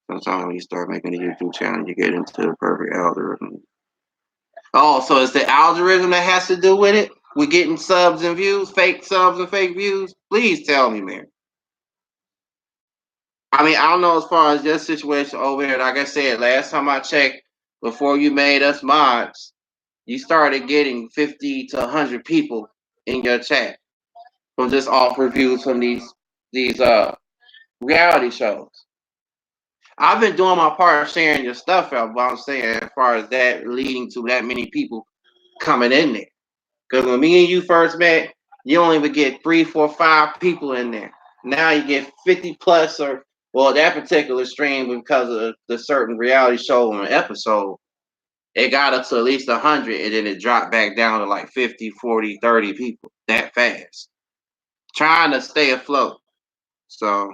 Sometimes when you start making a YouTube channel, you get into the perfect algorithm. Oh, so it's the algorithm that has to do with it? We're getting subs and views, fake subs and fake views? Please tell me, man. I mean, I don't know as far as your situation over here. Like I said, last time I checked, before you made us mods, you started getting 50 to 100 people in your chat from just off reviews from these reality shows. I've been doing my part sharing your stuff out, but I'm saying as far as that leading to that many people coming in there. Because when me and you first met, you only would get 3, 4, 5 people in there. Now you get 50 plus, or well, that particular stream because of the certain reality show on an episode, it got up to at least 100, and then it dropped back down to like 50, 40, 30 people that fast. Trying to stay afloat. So,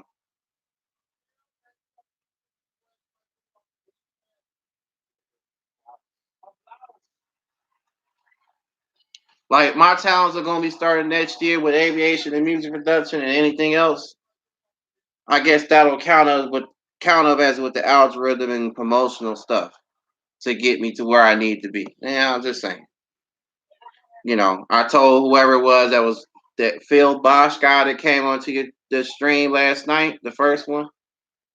like, my talents are going to be starting next year with aviation and music production and anything else. I guess that'll count up as with the algorithm and promotional stuff to get me to where I need to be. Yeah, I'm just saying. I told whoever it was that Phil Bosch guy that came onto the stream last night, the first one.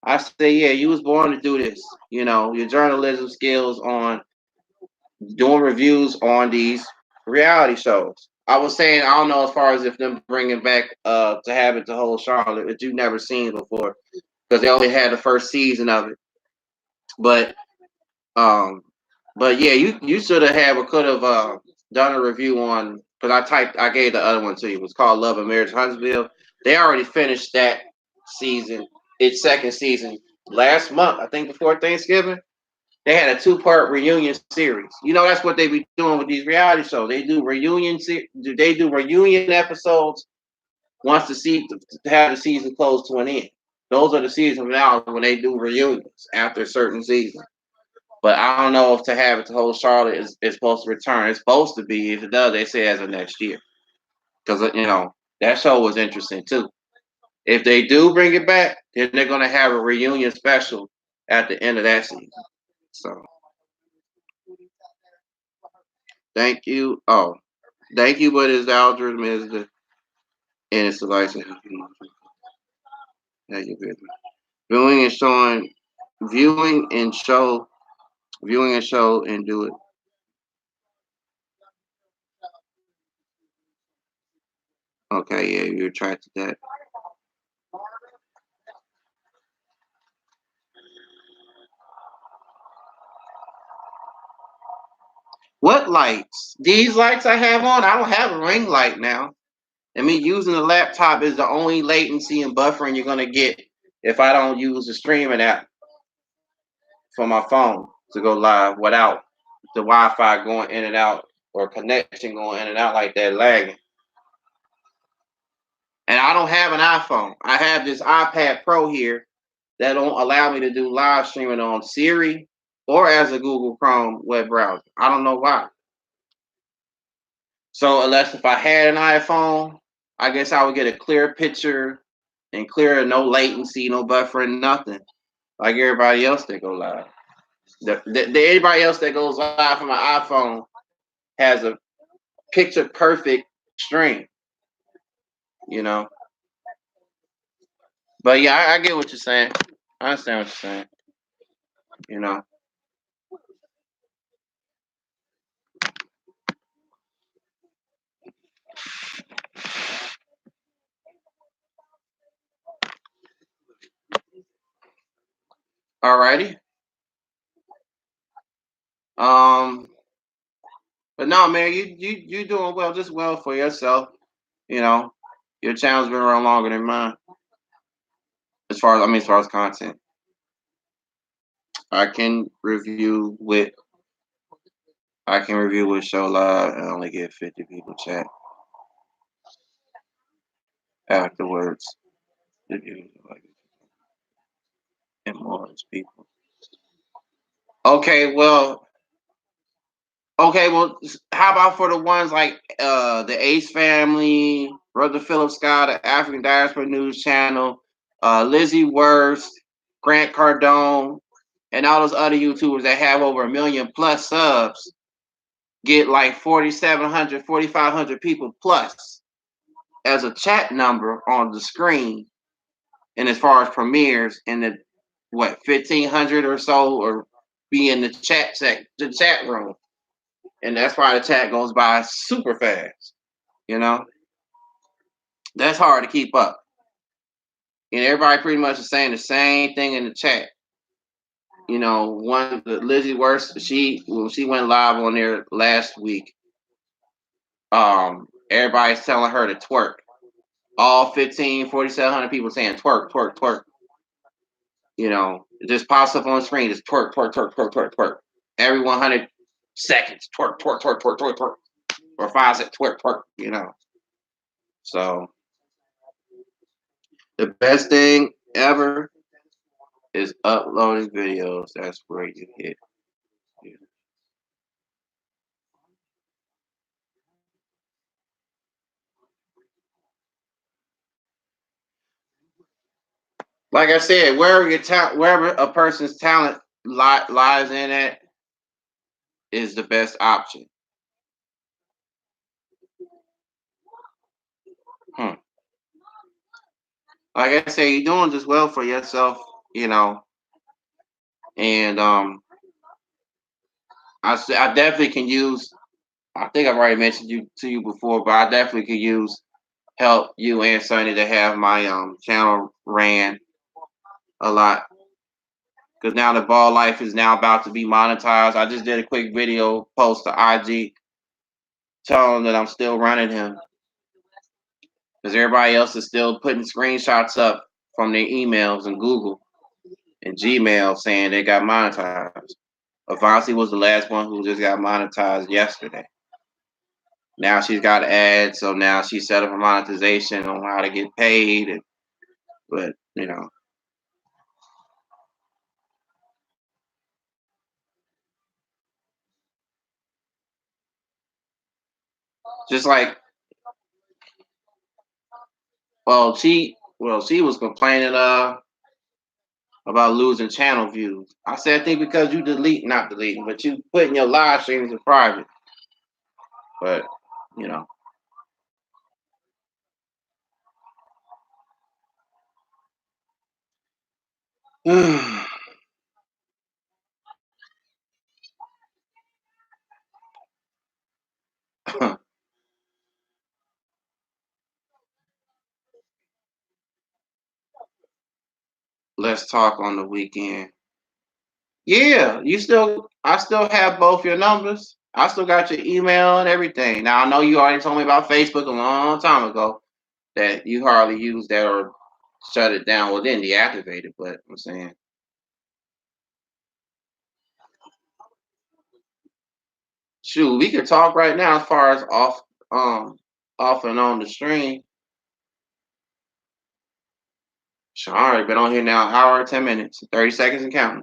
I said, yeah, you was born to do this. Your journalism skills on doing reviews on these reality shows. I was saying, I don't know as far as if them bringing back to have it to hold Charlotte that you've never seen before because they only had the first season of it. But um, but yeah, you should have or could have done a review on because I gave the other one to you. It was called Love and Marriage Huntsville. They already finished that season, its second season last month, I think before Thanksgiving. They had a 2-part reunion series. That's what they be doing with these reality shows. They do reunion episodes once to have the season close to an end. Those are the season finales when they do reunions after a certain season. But I don't know if to have it to hold Charlotte is supposed to return. It's supposed to be. If it does, they say as of next year. Because that show was interesting too. If they do bring it back, then they're gonna have a reunion special at the end of that season. So thank you. Oh, thank you. But his algorithm is the and it's the license. Viewing and showing, viewing and show, viewing and show and do it. Okay, yeah, you attracted that. What lights? These lights I have on, I don't have a ring light now. And me using the laptop is the only latency and buffering you're gonna get if I don't use the streaming app for my phone to go live without the Wi-Fi going in and out or connection going in and out like that lagging. And I don't have an iPhone. I have this iPad Pro here that don't allow me to do live streaming on Siri or as a Google Chrome web browser. I don't know why. So unless if I had an iPhone, I guess I would get a clear picture and clear, no latency, no buffering, nothing. Like everybody else that go live. Everybody else that goes live from an iPhone has a picture perfect stream, you know. But yeah, I get what you're saying. I understand what you're saying. You know. Alrighty. Um, but no, man, you doing well, just well for yourself. You know, your channel's been around longer than mine. As far as content, I can review with I can review with Show Live and only get 50 people chat afterwards. Like and more people. Okay, well, how about for the ones like the Ace Family, Brother Philip Scott, the African Diaspora News Channel, Lizzie Worst, Grant Cardone, and all those other YouTubers that have over 1 million plus subs get like 4,700, 4,500 people plus as a chat number on the screen. And as far as premieres in the 1,500 or so, or be in the the chat room, and that's why the chat goes by super fast. You know, that's hard to keep up. And everybody pretty much is saying the same thing in the chat. You know, the Lizzie Worst, when she went live on there last week, everybody's telling her to twerk. All 4,700 people saying twerk, twerk, twerk. You know, it just pops up on the screen, just twerk, twerk, twerk, twerk, twerk, twerk. Every 100 seconds, twerk, twerk, twerk, twerk, twerk, twerk. Or 5 seconds, twerk, twerk, you know. So the best thing ever is uploading videos. That's where you hit. Like I said, wherever a person's talent lies in it, is the best option. Hmm. Like I say, you're doing just well for yourself, you know, and I definitely can use. I think I've already mentioned you to you before, but I definitely could use help you and Sonny to have my channel ran a lot, because now the ball life is now about to be monetized. I just did a quick video post to IG telling them that I'm still running him, because everybody else is still putting screenshots up from their emails and Google and Gmail saying they got monetized. Avanti was the last one who just got monetized yesterday. Now she's got ads, so now she set up a monetization on how to get paid. But you know, just like she was complaining about losing channel views. I said, I think because you not deleting, but you putting your live streams in private. But you know, let's talk on the weekend. Yeah, I still have both your numbers. I still got your email and everything. Now I know you already told me about Facebook a long time ago that you hardly use that or shut it down. Well, then deactivate it. But I'm saying, shoot, we could talk right now as far as off and on the stream. Sure, all right, been on here now, an hour, 10 minutes, 30 seconds, and counting.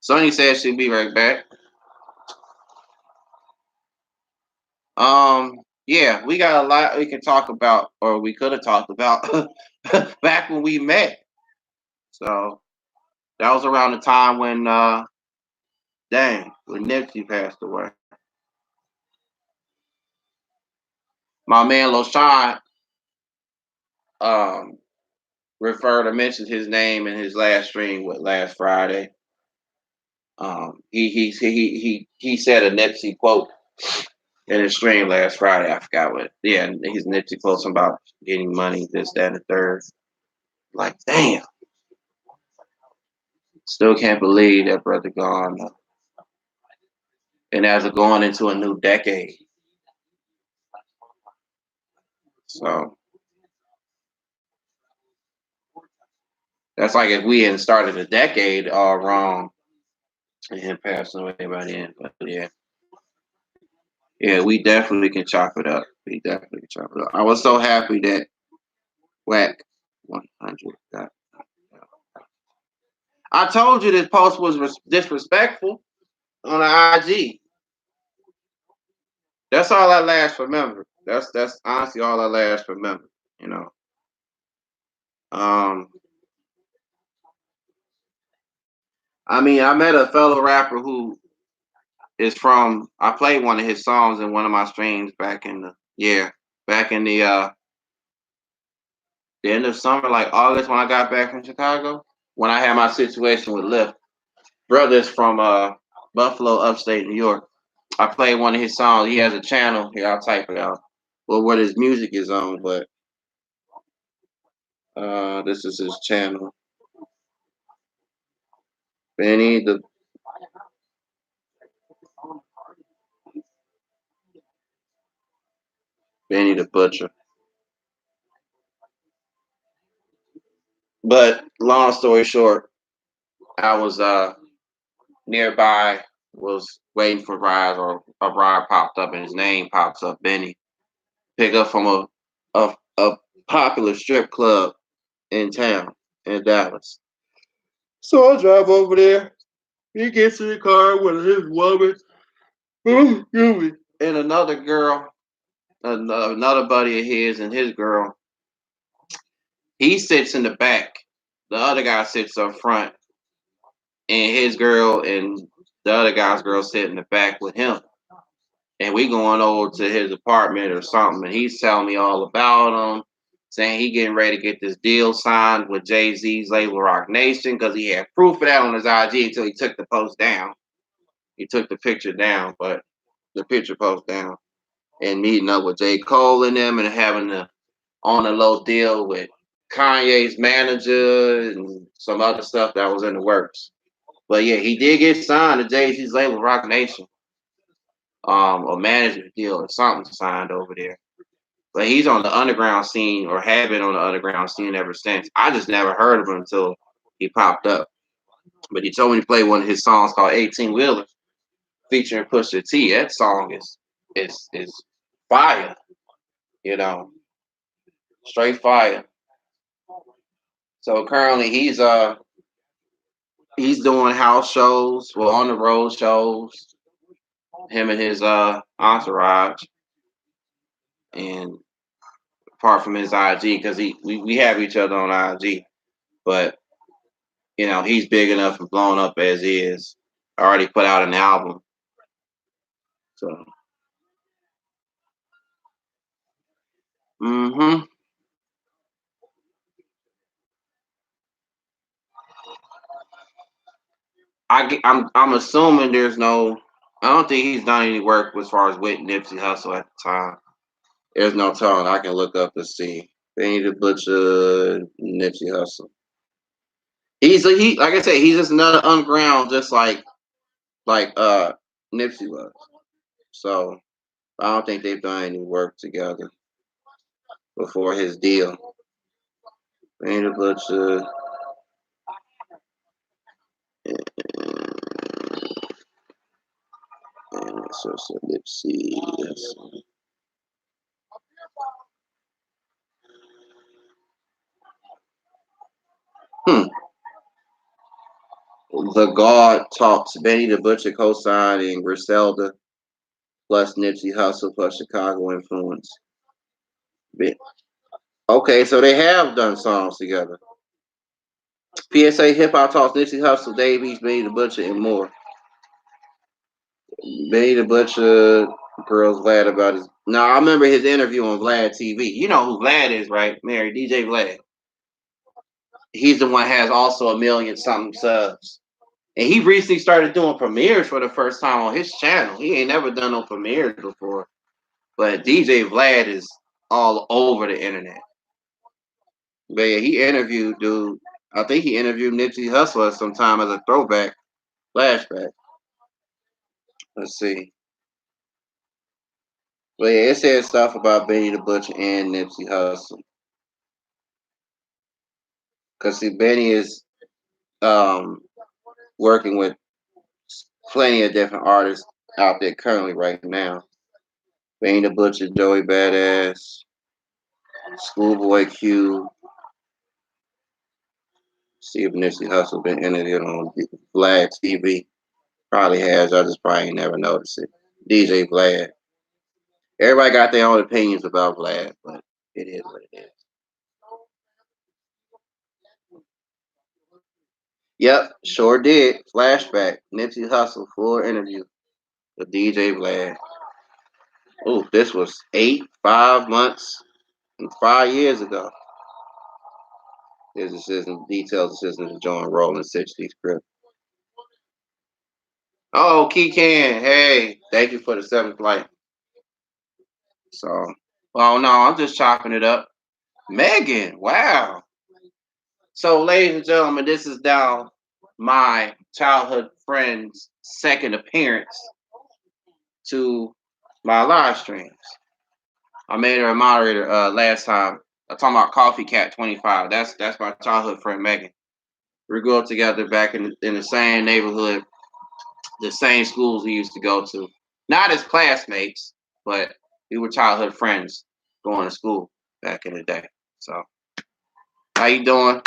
Sonny said she'll be right back. Um, yeah, we got a lot we can talk about, or we could have talked about back when we met. So that was around the time when, dang, when Nipsey passed away. My man LaShawn um, referred or mentioned his name in his last stream with last Friday. He said a Nipsey quote in his stream last Friday. I forgot what. Yeah, his Nipsey quote something about getting money, this, that, and the third. Like, damn, still can't believe that brother gone. And as we're going into a new decade, so that's like if we hadn't started the decade all wrong and him passing away by then. But yeah, yeah, we definitely can chop it up. We definitely can chop it up. I was so happy that Whack 100 got. I told you this post was disrespectful on the IG. That's all I last remember. That's honestly all I last remember. You know. Um, I mean, I met a fellow rapper who is from. I played one of his songs in one of my streams back in the back in the end of summer, like August when I got back from Chicago. When I had my situation with Lyft, brothers from Buffalo, upstate New York. I played one of his songs. He has a channel here. I'll type it out. Well, what his music is on, but this is his channel. Benny the Benny the Butcher. But long story short, I was nearby, was waiting for rides, or a ride popped up and his name pops up, Benny. Pick up from a popular strip club in town in Dallas. So I drive over there. He gets in the car with his woman, and another girl, another buddy of his, and his girl. He sits in the back. The other guy sits up front, and his girl and the other guy's girl sit in the back with him. And we going over to his apartment or something, and he's telling me all about him, saying he getting ready to get this deal signed with Jay-Z's label Rock Nation because he had proof of that on his IG until he took the post down. He took the picture down, but the picture post down, and meeting up with J. Cole and them and having the on a low deal with Kanye's manager and some other stuff that was in the works. But yeah, he did get signed to Jay-Z's label Rock Nation. A management deal or something signed over there. But he's on the underground scene, or had been on the underground scene ever since. I just never heard of him until he popped up. But he told me to play one of his songs called 18 Wheeler featuring Pusha T. That song is fire, you know, straight fire. So currently he's doing house shows, well, on the road shows, him and his entourage, and apart from his IG, because we have each other on IG, but he's big enough and blown up as is. Already put out an album, so hmm I'm assuming there's no. I don't think he's done any work as far as with Nipsey Hussle at the time. There's no telling. I can look up to see. Benny the Butcher, Nipsey Hussle. He like I said, he's just another underground, just like Nipsey was. So I don't think they've done any work together before his deal. Benny the Butcher. So Nipsey. Yes. Hmm. The God Talks. Benny the Butcher co-signed and Griselda. plus Nipsey Hussle plus Chicago influence. Okay, so they have done songs together. PSA Hip Hop Talks, Nipsey Hussle, Dave East, Benny the Butcher, and more. Benny the Butcher, girls glad about his. Now I remember his interview on Vlad TV. You know who Vlad is, right? Mary DJ Vlad. He's the one that has also a million something subs. And he recently started doing premieres for the first time on his channel. He ain't never done no premieres before. But DJ Vlad is all over the internet. But yeah, he interviewed dude. I think he interviewed Nipsey Hussle sometime as a throwback flashback. Let's see. But yeah, it said stuff about Benny the Butcher and Nipsey Hussle. Cause see, Benny is working with plenty of different artists out there currently right now. Benny the Butcher, Joey Badass, Schoolboy Q. See if Nipsey Hussle been interviewed on Vlad TV. Probably has. I just probably ain't never noticed it. DJ Vlad. Everybody got their own opinions about Vlad, but it is what it is. Yep, sure did. Flashback. Nipsey Hussle full interview with DJ Vlad. Oh, this was 5 months, and 5 years ago. His assistant details assistant to join Rolling 60 script. Oh, Key Can. Hey, thank you for the seventh light. So, well, no, I'm just chopping it up. Megan, wow. So, ladies and gentlemen, this is now my childhood friend's second appearance to my live streams. I made her a moderator last time. I'm talking about Coffee Cat 25. That's my childhood friend Megan. We grew up together back in the same neighborhood, the same schools we used to go to. Not as classmates, but we were childhood friends going to school back in the day. So, how you doing?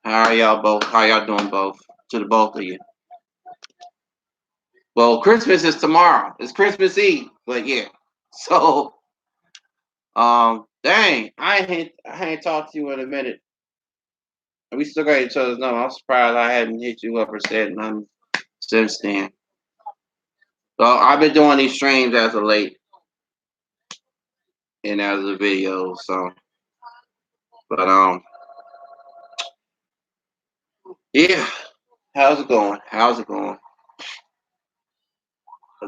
How are y'all both? How y'all doing both? To the both of you. Well, Christmas is tomorrow. It's Christmas Eve, but yeah. So, dang, I ain't talked to you in a minute. We still got each other's number. I'm surprised I hadn't hit you up or said nothing since then. So I've been doing these streams as of late and as a video. So, but yeah. How's it going? How's it going?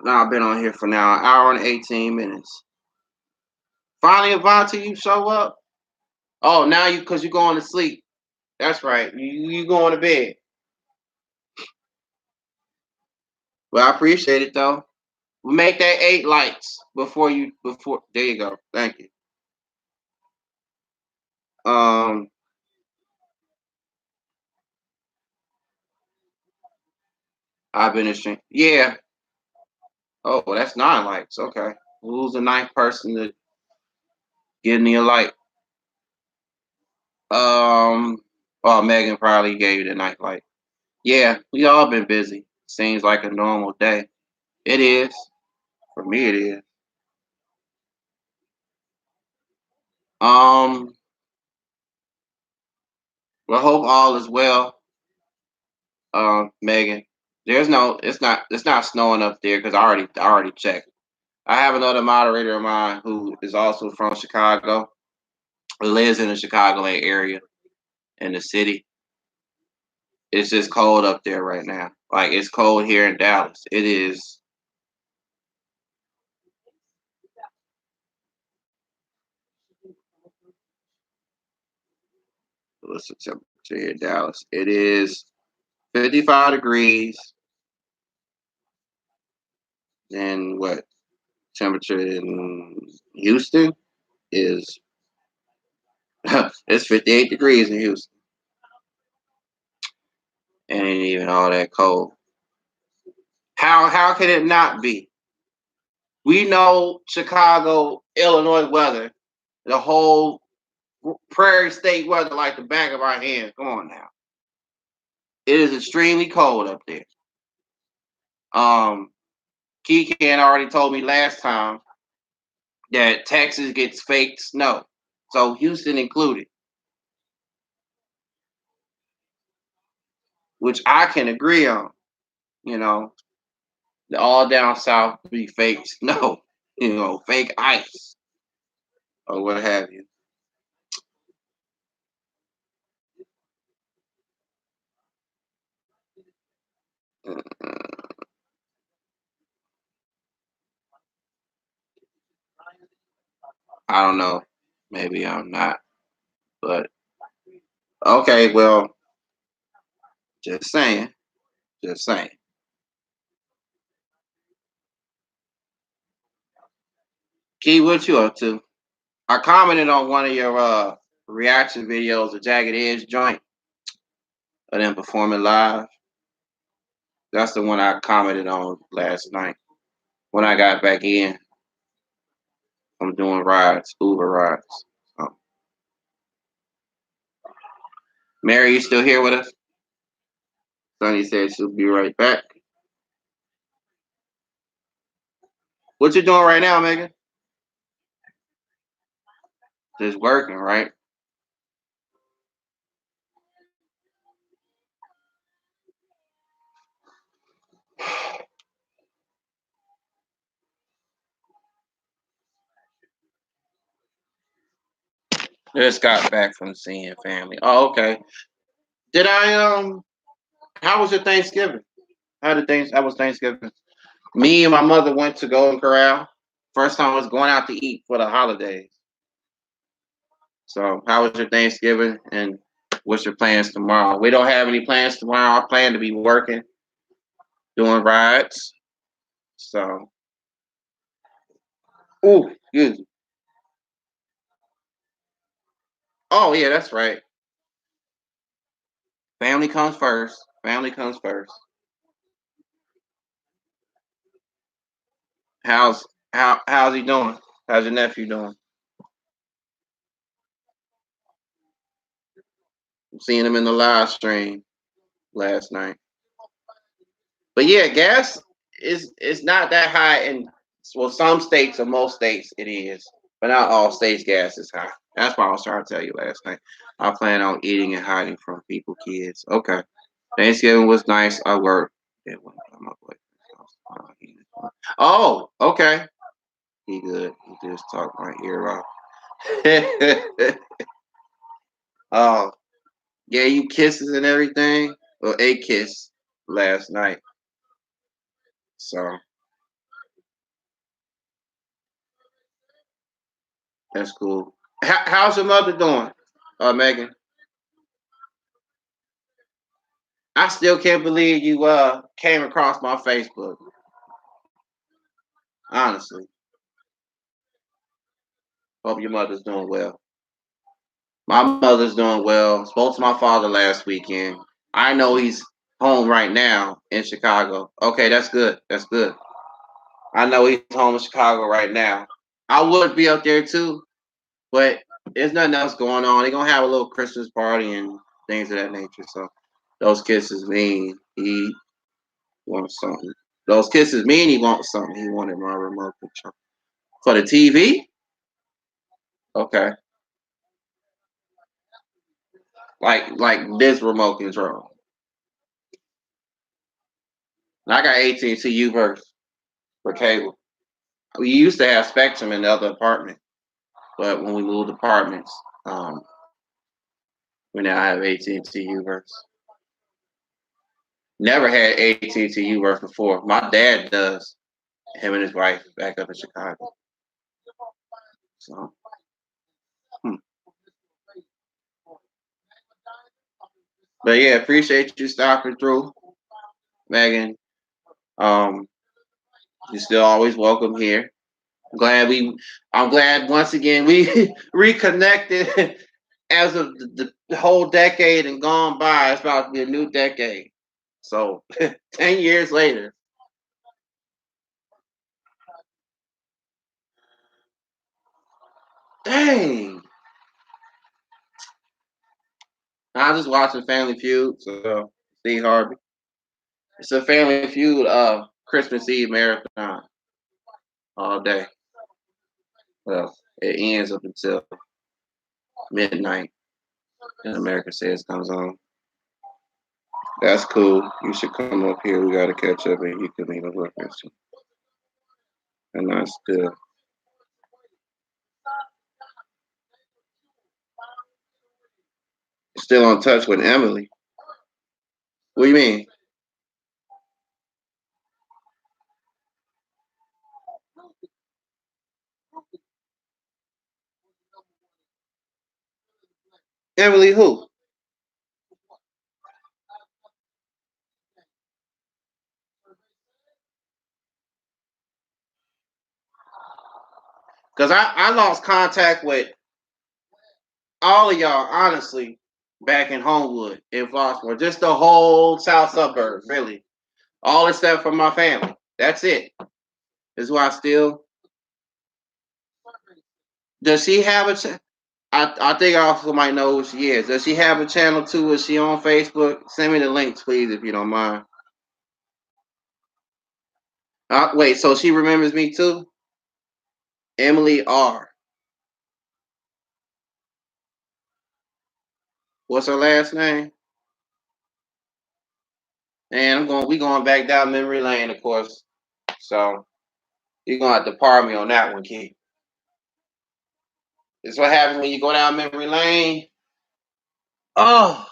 Now I've been on here for now an hour and 18 minutes. Finally, Avante, you show up. Oh, now because you're going to sleep. That's right. You going to bed. Well, I appreciate it though. Make that 8 likes before. There you go. Thank you. I've been in stream. Yeah. Oh, that's 9 likes. Okay. Who's the 9th person to give me a like? Oh, Megan probably gave you the 9th like. Yeah, we all been busy. Seems like a normal day. It is. For me, it is. Um, well, hope all is well. Megan, it's not snowing up there because I already checked. I have another moderator of mine who is also from Chicago, lives in the Chicagoland area in the city. It's just cold up there right now. Like it's cold here in Dallas. It is. What's the temperature here in Dallas? It is 55 degrees. And what temperature in Houston is? It's 58 degrees in Houston. And ain't even all that cold. How can it not be? We know Chicago, Illinois weather, the whole prairie state weather like the back of our hands. Come on now. It is extremely cold up there. Um, Keegan already told me last time that Texas gets fake snow, so Houston included, which I can agree on. You know, all down south be fake snow, fake ice or what have you. I don't know. Maybe I'm not, but okay. Well, just saying, just saying. Key, what you up to? I commented on one of your reaction videos, the Jagged Edge joint, of them performing live. That's the one I commented on last night when I got back in. I'm doing rides, Uber rides. So, Mary, you still here with us? Sonny said she'll be right back. What you doing right now, Megan? Just working, right? Just got back from seeing family. Oh, okay. Did I how was your Thanksgiving? How was Thanksgiving? Me and my mother went to Golden Corral. First time I was going out to eat for the holidays. So how was your Thanksgiving and what's your plans tomorrow? We don't have any plans tomorrow. I plan to be working, doing rides. So ooh, excuse me. Oh yeah, that's right. Family comes first. Family comes first. How's he doing? How's your nephew doing? I'm seeing him in the live stream last night. But yeah, gas is not that high in some states or most states it is, but not all states gas is high. That's what I was trying to tell you last night. I plan on eating and hiding from people, kids. Okay. Thanksgiving was nice. I worked. It went by my boyfriend's house. Oh, okay. He good. He just talked my ear off. Oh, yeah, you kisses and everything. Or a kiss last night. So that's cool. How's your mother doing, Megan? I still can't believe you came across my Facebook. Honestly, hope your mother's doing well. My mother's doing well. Spoke to my father last weekend. I know he's home right now in Chicago. Okay, that's good. That's good. I know he's home in Chicago right now. I would be up there too, but there's nothing else going on. They're gonna have a little Christmas party and things of that nature. So those kisses mean he wants something. Those kisses mean he wants something. He wanted my remote control for the TV. Okay, like this remote control. And I got AT&T Uverse for cable. We used to have Spectrum in the other apartment, but when we moved apartments, um, we now have AT&T Uverse. Never had AT&T Uverse before. My dad does. Him and his wife back up in Chicago. So, hmm. But yeah, appreciate you stopping through, Megan. Um, you're still always welcome here. I'm glad once again we reconnected as of the whole decade and gone by. It's about to be a new decade. So 10 years later. Dang. I was just watching Family Feud, so Steve Harvey. It's a Family Feud. Christmas Eve marathon all day. Well, it ends up until midnight. And America Says comes on. That's cool. You should come up here. We got to catch up and you can leave a reference. And that's good. Still in touch with Emily. What do you mean? Emily who? Because I lost contact with all of y'all, honestly, back in Homewood, in Flossmoor. Just the whole south suburb, really. All except for my family. That's it. Is who I still. Does she have a? I think I also might know who she is. Does she have a channel too? Is she on Facebook? Send me the links, please, if you don't mind. Wait, so she remembers me too? Emily R. What's her last name? And we going back down memory lane, of course. So you're gonna have to pardon me on that one, Keith. It's what happens when you go down memory lane. Oh,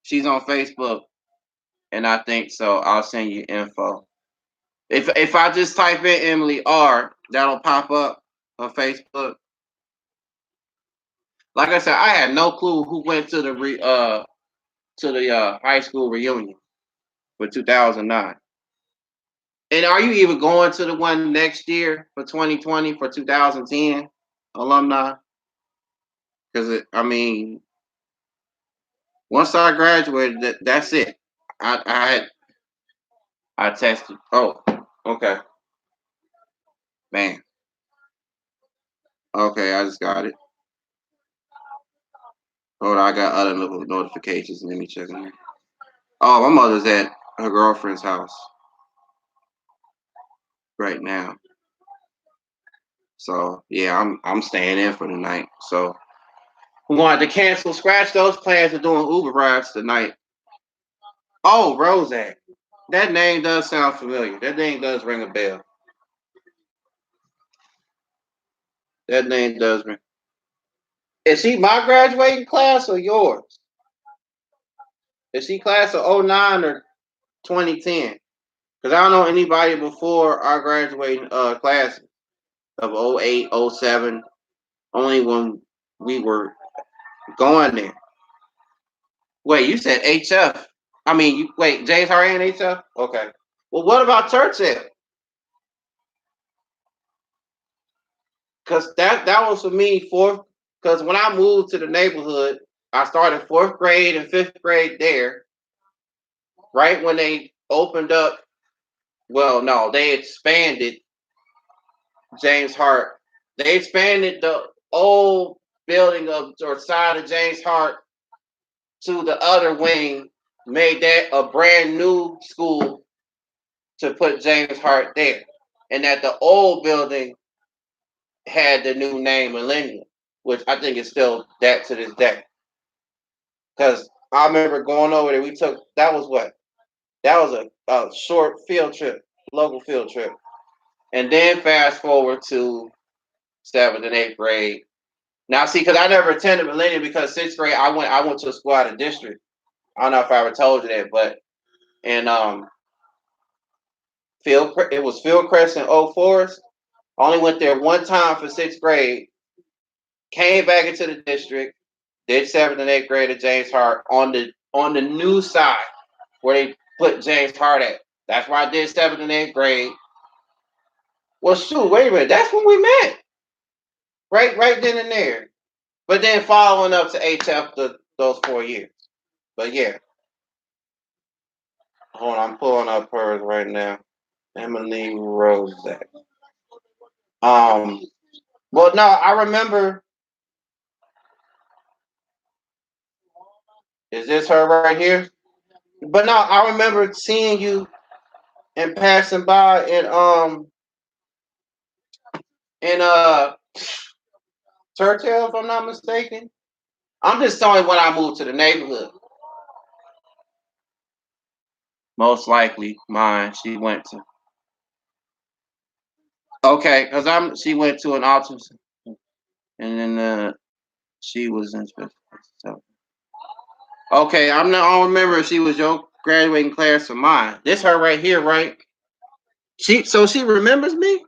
she's on Facebook, and I think so. I'll send you info. If I just type in Emily R, that'll pop up on Facebook. Like I said, I had no clue who went to the high school reunion for 2009. And are you even going to the one next year for 2020 for 2010 alumni? Because I mean, once I graduated, that's it. I tested. Oh, okay, man. Okay, I just got it. Hold on, I got other notifications. Let me check them here. Oh, my mother's at her girlfriend's house right now. So yeah, I'm staying in for the night. So we're going to have to cancel, scratch those plans of doing Uber rides tonight. Oh, Rozak. That name does sound familiar. That name does ring a bell. That name does ring. Is she my graduating class or yours? Is she class of '09 or 2010? Because I don't know anybody before our graduating class of '08, '07. Only when we were going there. Wait, you said HF. I mean, wait, James Harden HF? Okay. Well, what about Churchill? Because that was for me fourth. Because when I moved to the neighborhood, I started fourth grade and fifth grade there. Right when they opened up, well, no, they expanded James Hart. They expanded the old building of or side of James Hart to the other wing, made that a brand new school to put James Hart there. And that the old building had the new name Millennium, which I think is still that to this day. Because I remember going over there, that was what? That was a short field trip, local field trip. And then fast forward to seventh and eighth grade. Now, see, because I never attended Millennium because sixth grade I went to a school out of district. I don't know if I ever told you that, but and it was Fieldcrest in Oak Forest. I only went there one time for sixth grade. Came back into the district. Did seventh and eighth grade at James Hart on the new side where they put James Hart at. That's where I did seventh and eighth grade. Well, shoot, wait a minute. That's when we met. Right then and there. But then following up to HF those 4 years. But yeah, hold on, I'm pulling up hers right now. Emily Rozak. Um, well, no, I remember. Is this her right here? But no, I remember seeing you and passing by in Churchill, if I'm not mistaken. I'm just telling you when I moved to the neighborhood. Most likely mine. She went to. Okay, because she went to an autism, and then she was in special. So okay, I don't remember if she was your graduating class or mine. This her right here, right? She remembers me.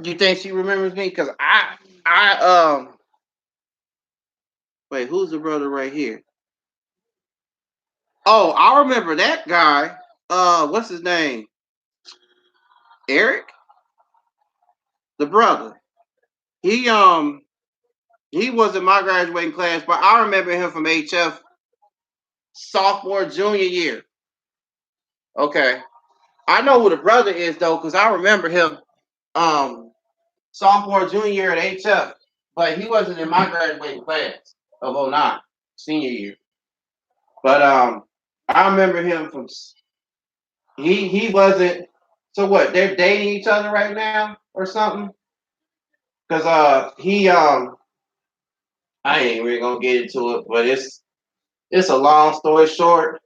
You think she remembers me? Cause I wait, who's the brother right here? Oh, I remember that guy. What's his name? Eric, the brother. He he wasn't my graduating class, but I remember him from HF sophomore junior year. Okay, I know who the brother is though, cause I remember him um sophomore junior year at HF, but he wasn't in my graduating class of '09 senior year. But I remember him from he wasn't. So what? They're dating each other right now or something? Cause he I ain't really gonna get into it, but it's a long story short.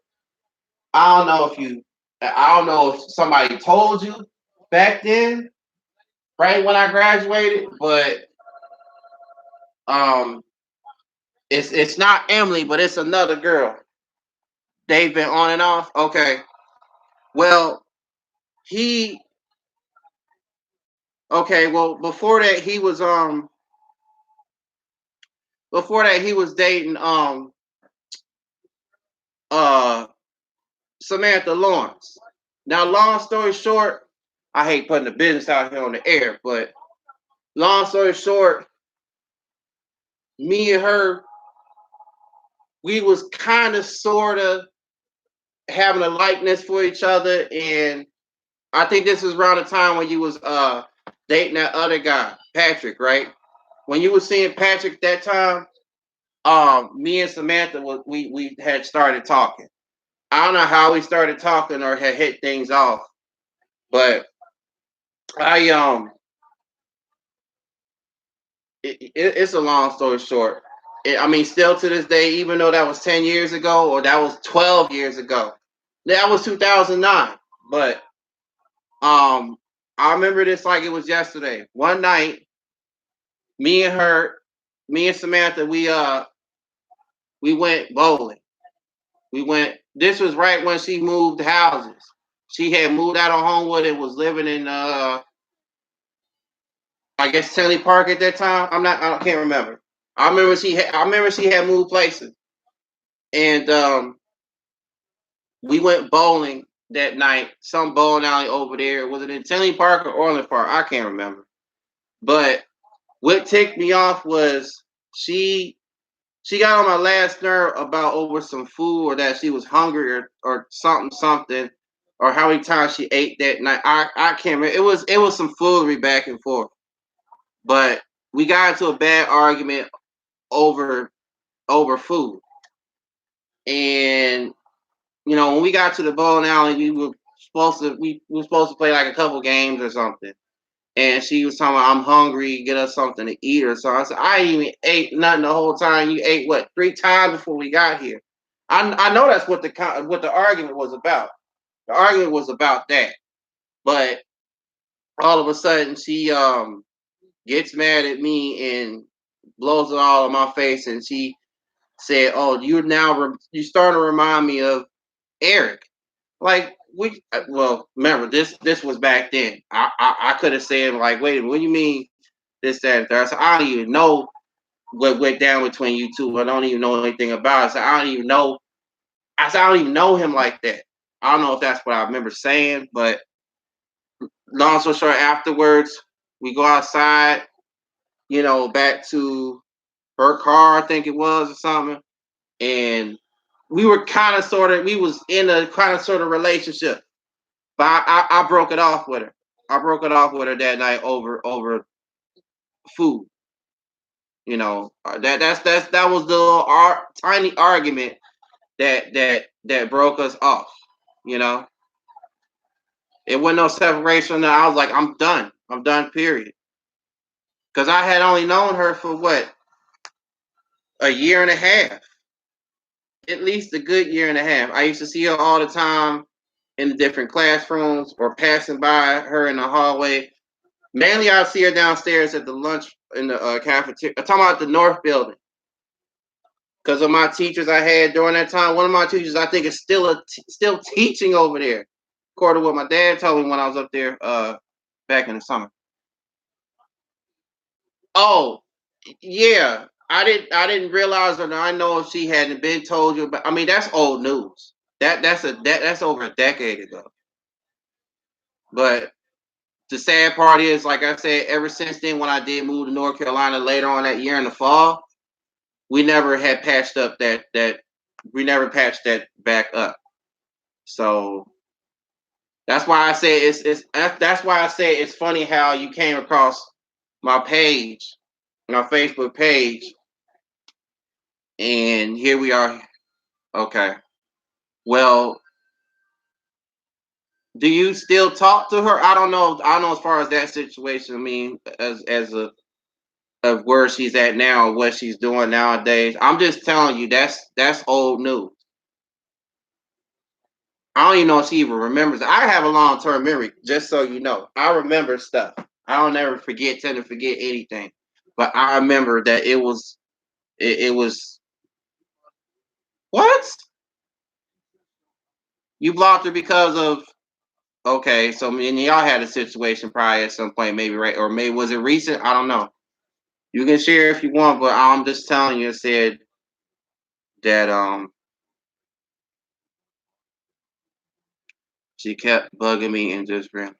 I don't know if you I don't know if somebody told you back then, right when I graduated, but um it's not Emily, but it's another girl. They've been on and off. Okay. Well, he okay, well before that he was dating uh Samantha Lawrence. Now, long story short, I hate putting the business out here on the air, but long story short, me and her, we was kind of sort of having a likeness for each other, and I think this was around the time when you was dating that other guy, Patrick, right? When you was seeing Patrick that time, me and Samantha we had started talking. I don't know how we started talking or had hit things off, but I it's a long story short. I mean, still to this day, even though that was 10 years ago or that was 12 years ago, that was 2009. But I remember this like it was yesterday. One night, me and her, me and Samantha, we went bowling. We went. This was right when she moved houses. She had moved out of Homewood and was living in I guess Tinley Park at that time. I can't remember. I remember she had moved places. And we went bowling that night. Some bowling alley over there. Was it in Tinley Park or Orland Park? I can't remember. But what ticked me off was she she got on my last nerve about over some food or that she was hungry or something or how many times she ate that night. I can't remember. It was some foolery back and forth. But we got into a bad argument over food. And when we got to the bowling alley, we were supposed to play like a couple games or something. And she was talking about, I'm hungry, get us something to eat or something. I said, I ain't even ate nothing the whole time. You ate what, 3 times before we got here. I know that's what the argument was about. The argument was about that. But all of a sudden she gets mad at me and blows it all in my face, and she said, "Oh, you starting to remind me of Eric." Like well, remember this was back then. I could have said like, wait a minute, what do you mean this, that, and third? I said, I don't even know what went down between you two. I don't even know anything about it. So I don't even know. I said, I don't even know him like that. I don't know if that's what I remember saying, but long story short, afterwards, we go outside, back to her car, I think it was, or something. And we were kind of sort of, we was in a kind of sort of relationship. But I broke it off with her. I broke it off with her that night over food. You know, that was the little tiny argument that broke us off. You know, it wasn't no separation. I was like, I'm done. I'm done. Period. Because I had only known her for what, a year and a half, at least a good year and a half. I used to see her all the time in the different classrooms or passing by her in the hallway. Mainly, I see her downstairs at the lunch in the cafeteria. I'm talking about the North Building. Because of my teachers I had during that time, one of my teachers I think is still teaching over there. According to what my dad told me when I was up there back in the summer. Oh, yeah. I didn't realize, or I know if she hadn't been told you, but I mean that's old news. That's over a decade ago. But the sad part is, like I said, ever since then, when I did move to North Carolina later on that year in the fall, we never had patched up that we never patched that back up. So that's why I say that's why I say it's funny how you came across my page, my Facebook page, and here we are. Okay. Well, do you still talk to her? I don't know. I don't know as far as that situation. I mean, as a of where she's at now, what she's doing nowadays. I'm just telling you that's old news. I don't even know if she even remembers. I have a long term memory, just so you know. I remember stuff. I don't ever tend to forget anything. But I remember that it was what? You blocked her because of okay, so me and y'all had a situation probably at some point, maybe right, or maybe was it recent? I don't know. You can share if you want, but I'm just telling you, it said that she kept bugging me and just bugging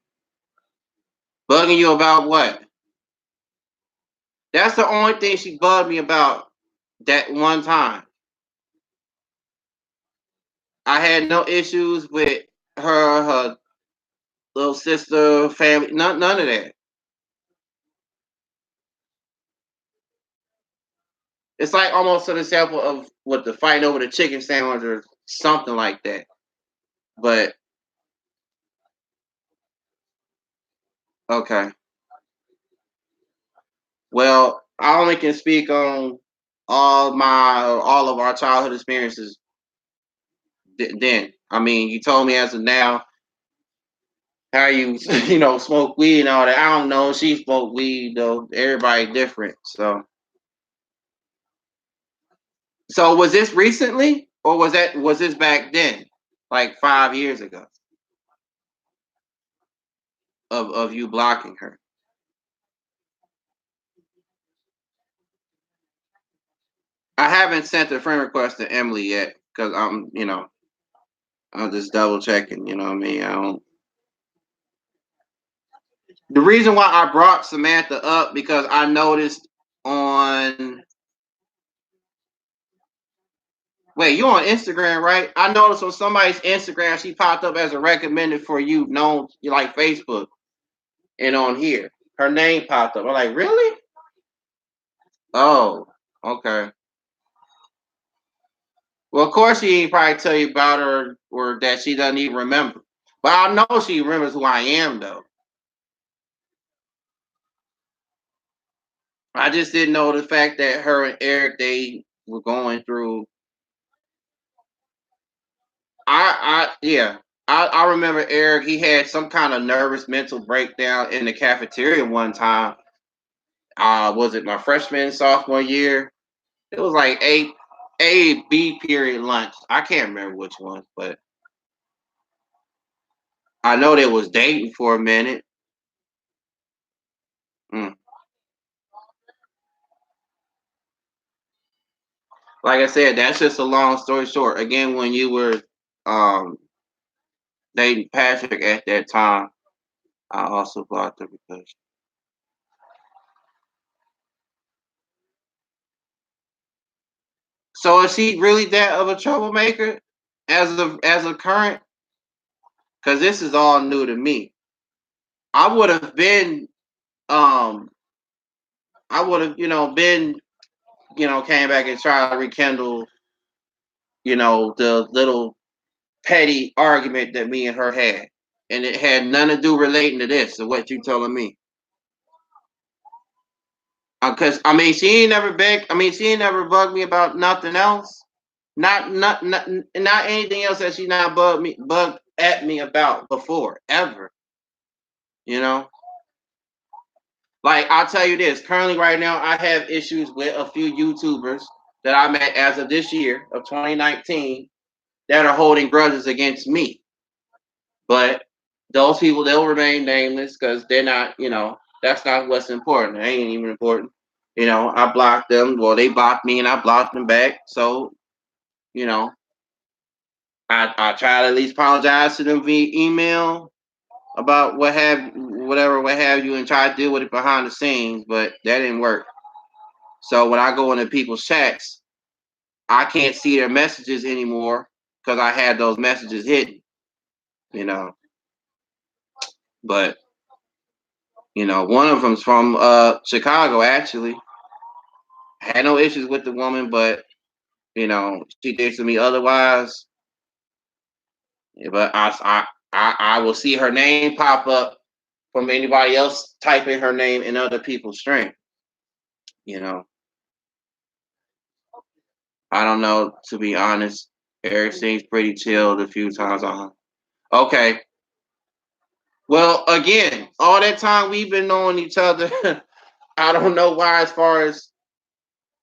you about what? That's the only thing she bugged me about that one time. I had no issues with her little sister, family, none of that. It's like almost an example of what the fight over the chicken sandwich or something like that. But okay, well, I only can speak on all of our childhood experiences. Then, I mean, you told me as of now how you smoke weed and all that. I don't know. She smoked weed though. Everybody different. So was this recently, or was this back then, like 5 years ago, of you blocking her? I haven't sent a friend request to Emily yet because I'm just double checking. You know what I mean? I don't. The reason why I brought Samantha up because I noticed on. Wait, you on Instagram, right? I noticed on somebody's Instagram she popped up as a recommended for you, known like Facebook, and on here her name popped up. I'm like, really? Oh, okay. Well, of course she ain't probably tell you about her or that she doesn't even remember. But I know she remembers who I am though. I just didn't know the fact that her and Eric they were going through. Yeah. I remember Eric. He had some kind of nervous mental breakdown in the cafeteria one time. Was it my freshman sophomore year? It was like A B period lunch. I can't remember which one, but I know they was dating for a minute. Mm. Like I said, that's just a long story short. Again, when you were um, dating Patrick at that time, I also blocked her because. So is she really that of a troublemaker as of current? Because this is all new to me. I would have been um I would have, been, came back and tried to rekindle, the little petty argument that me and her had. And it had nothing to do relating to this, to what you telling me. Cause I mean, she ain't never begged. I mean, she ain't never bugged me about nothing else. Not anything else that she not bugged at me about before ever. You know, like I'll tell you this. Currently, right now, I have issues with a few YouTubers that I met as of this year of 2019 that are holding grudges against me. But those people, they'll remain nameless because they're not. That's not what's important. It ain't even important. I blocked them. Well, they blocked me and I blocked them back. So, you know, I try to at least apologize to them via email about what have you, and try to deal with it behind the scenes, but that didn't work. So when I go into people's chats, I can't see their messages anymore because I had those messages hidden, you know. But one of them's from Chicago actually. I had no issues with the woman, but she thinks to me otherwise. Yeah, but I will see her name pop up from anybody else typing her name in other people's stream. You know, I don't know, to be honest. Eric seems pretty chilled a few times on. Okay. Well, again, all that time we've been knowing each other, I don't know why. As far as,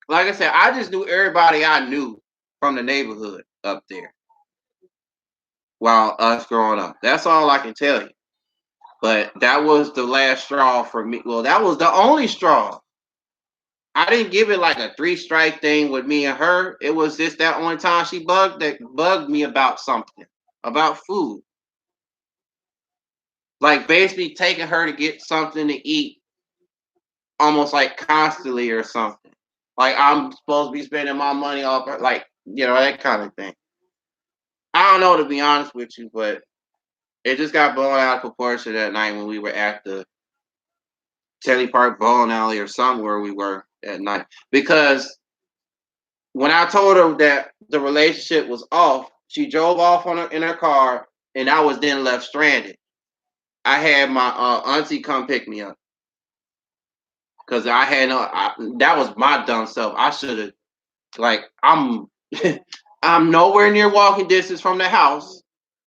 like I said, I just knew everybody I knew from the neighborhood up there while us growing up. That's all I can tell you. But that was the last straw for me. Well, that was the only straw. I didn't give it like a three-strike thing with me and her. It was just that only time she bugged me about something, about food. Like basically taking her to get something to eat almost like constantly or something. Like I'm supposed to be spending my money off her, like, that kind of thing. I don't know, to be honest with you, but it just got blown out of proportion that night when we were at the Telly Park bowling alley or somewhere we were at night. Because when I told her that the relationship was off, she drove off in her car, and I was then left stranded. I had my auntie come pick me up because I had that was my dumb self. I should have, like, I'm nowhere near walking distance from the house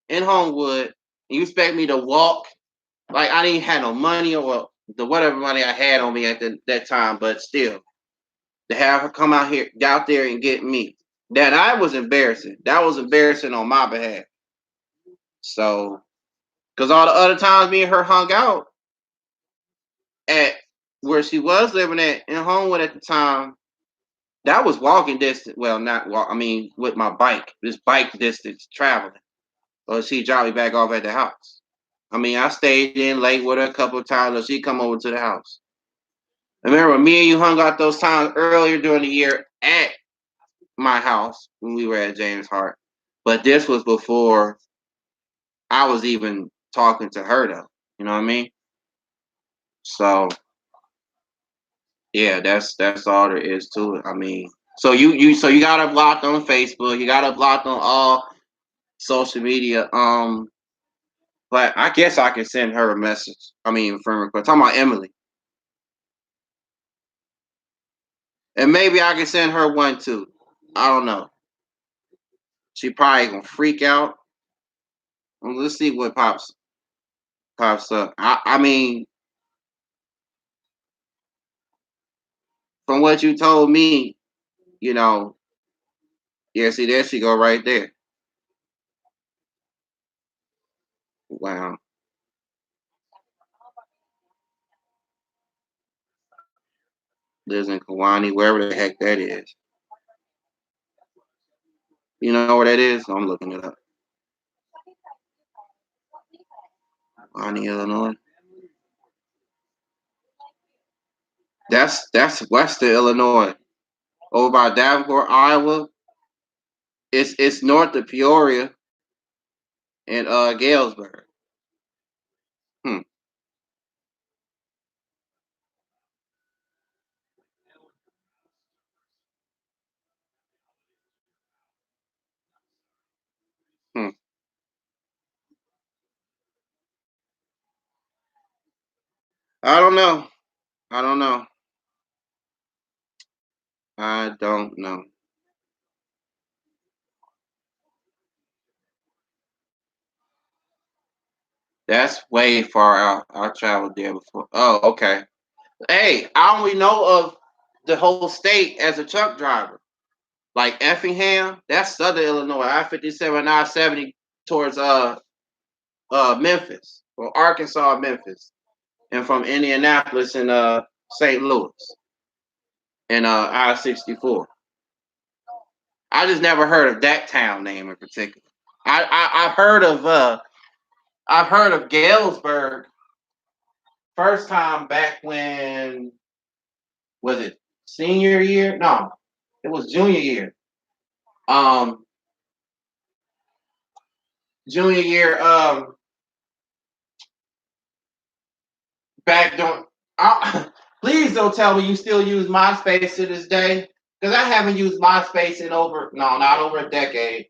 in Homewood. You expect me to walk? Like I didn't have no money or the whatever money I had on me at that time, but still to have her come out there and get me. That was embarrassing. That was embarrassing on my behalf. So, because all the other times me and her hung out at where she was living at in Homewood at the time, that was walking distance. Well, not walk. I mean, with my bike, this bike distance traveling. Or she dropped me back off at the house. I mean, I stayed in late with her a couple of times, or she come over to the house. I remember me and you hung out those times earlier during the year at my house when we were at James Hart. But this was before I was even talking to her, though. You know what I mean? So yeah, that's all there is to it. I mean, so you got her blocked on Facebook, you got her blocked on all social media. But I guess I can send her a message. I mean, friend request. Talking about Emily, and maybe I can send her one too. I don't know. She probably gonna freak out. Well, let's see what pops up. I mean, from what you told me, you know, yeah. See, there she go right there. Wow, lives in Kawani, wherever the heck that is. You know where that is? I'm looking it up. Kawani, Illinois. That's western Illinois. Over by Davenport, Iowa. It's north of Peoria and Galesburg. Hmm. I don't know. I don't know. I don't know. That's way far out. I traveled there before. Oh, okay. Hey, I only know of the whole state as a truck driver. Like Effingham, that's Southern Illinois. I-57, I-70 towards Memphis, or Arkansas, Memphis, and from Indianapolis and St. Louis and I-64. I just never heard of that town name in particular. I've heard of Galesburg first time back when was it senior year? No, it was junior year. Um, Junior year. Back don't. Please don't tell me you still use MySpace to this day, because I haven't used MySpace in over no, not over a decade.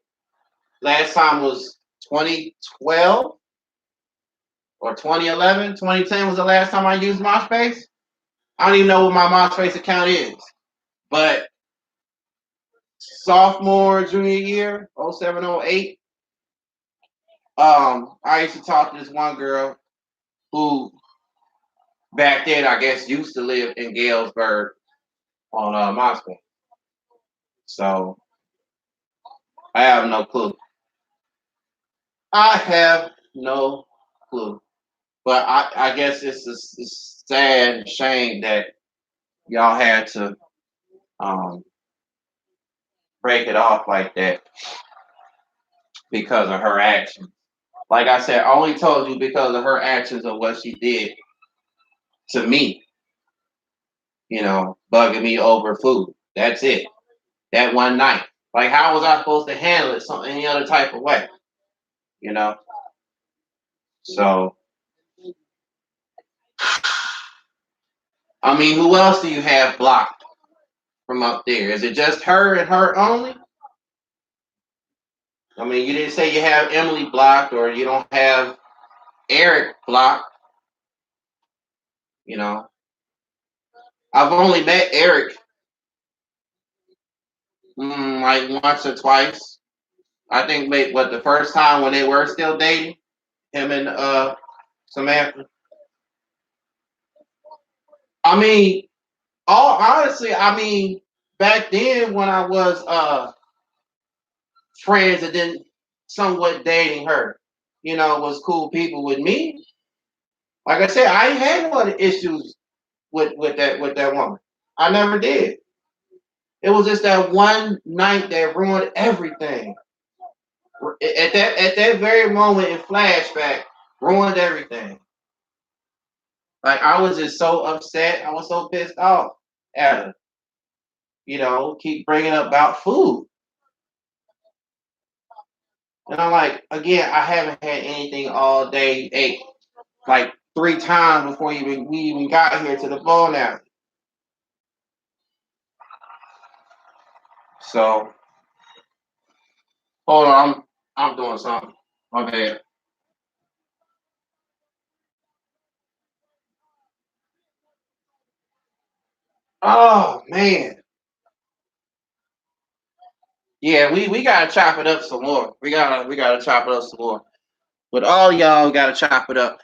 Last time was 2012 or 2011. 2010 was the last time I used MySpace. I don't even know what my MySpace account is. But sophomore, junior year, 07, 08, I used to talk to this one girl who back then I guess used to live in Galesburg on MySpace. So I have no clue. I have no clue. But I guess it's sad and shame that y'all had to um, break it off like that because of her actions. Like I said, I only told you because of her actions of what she did to me, bugging me over food. That's it. That one night. Like, how was I supposed to handle it some any other type of way? You know? So, I mean, who else do you have blocked from up there? Is it just her and her only? I mean, you didn't say you have Emily blocked or you don't have Eric blocked. You know, I've only met Eric like once or twice. I think what the first time when they were still dating, him and Samantha. I mean, all honestly, I mean, back then when I was friends and then somewhat dating her, was cool people with me. Like I said, I ain't had no other issues with that woman. I never did. It was just that one night that ruined everything. At that very moment in flashback, ruined everything. Like I was just so upset. I was so pissed off at her. Keep bringing up about food, and I'm like, again, I haven't had anything all day. Ate like 3 times before we even got here to the phone now. So hold on, I'm doing something. My bad. Oh man. Yeah, we gotta chop it up some more. We gotta chop it up some more. But all y'all gotta chop it up.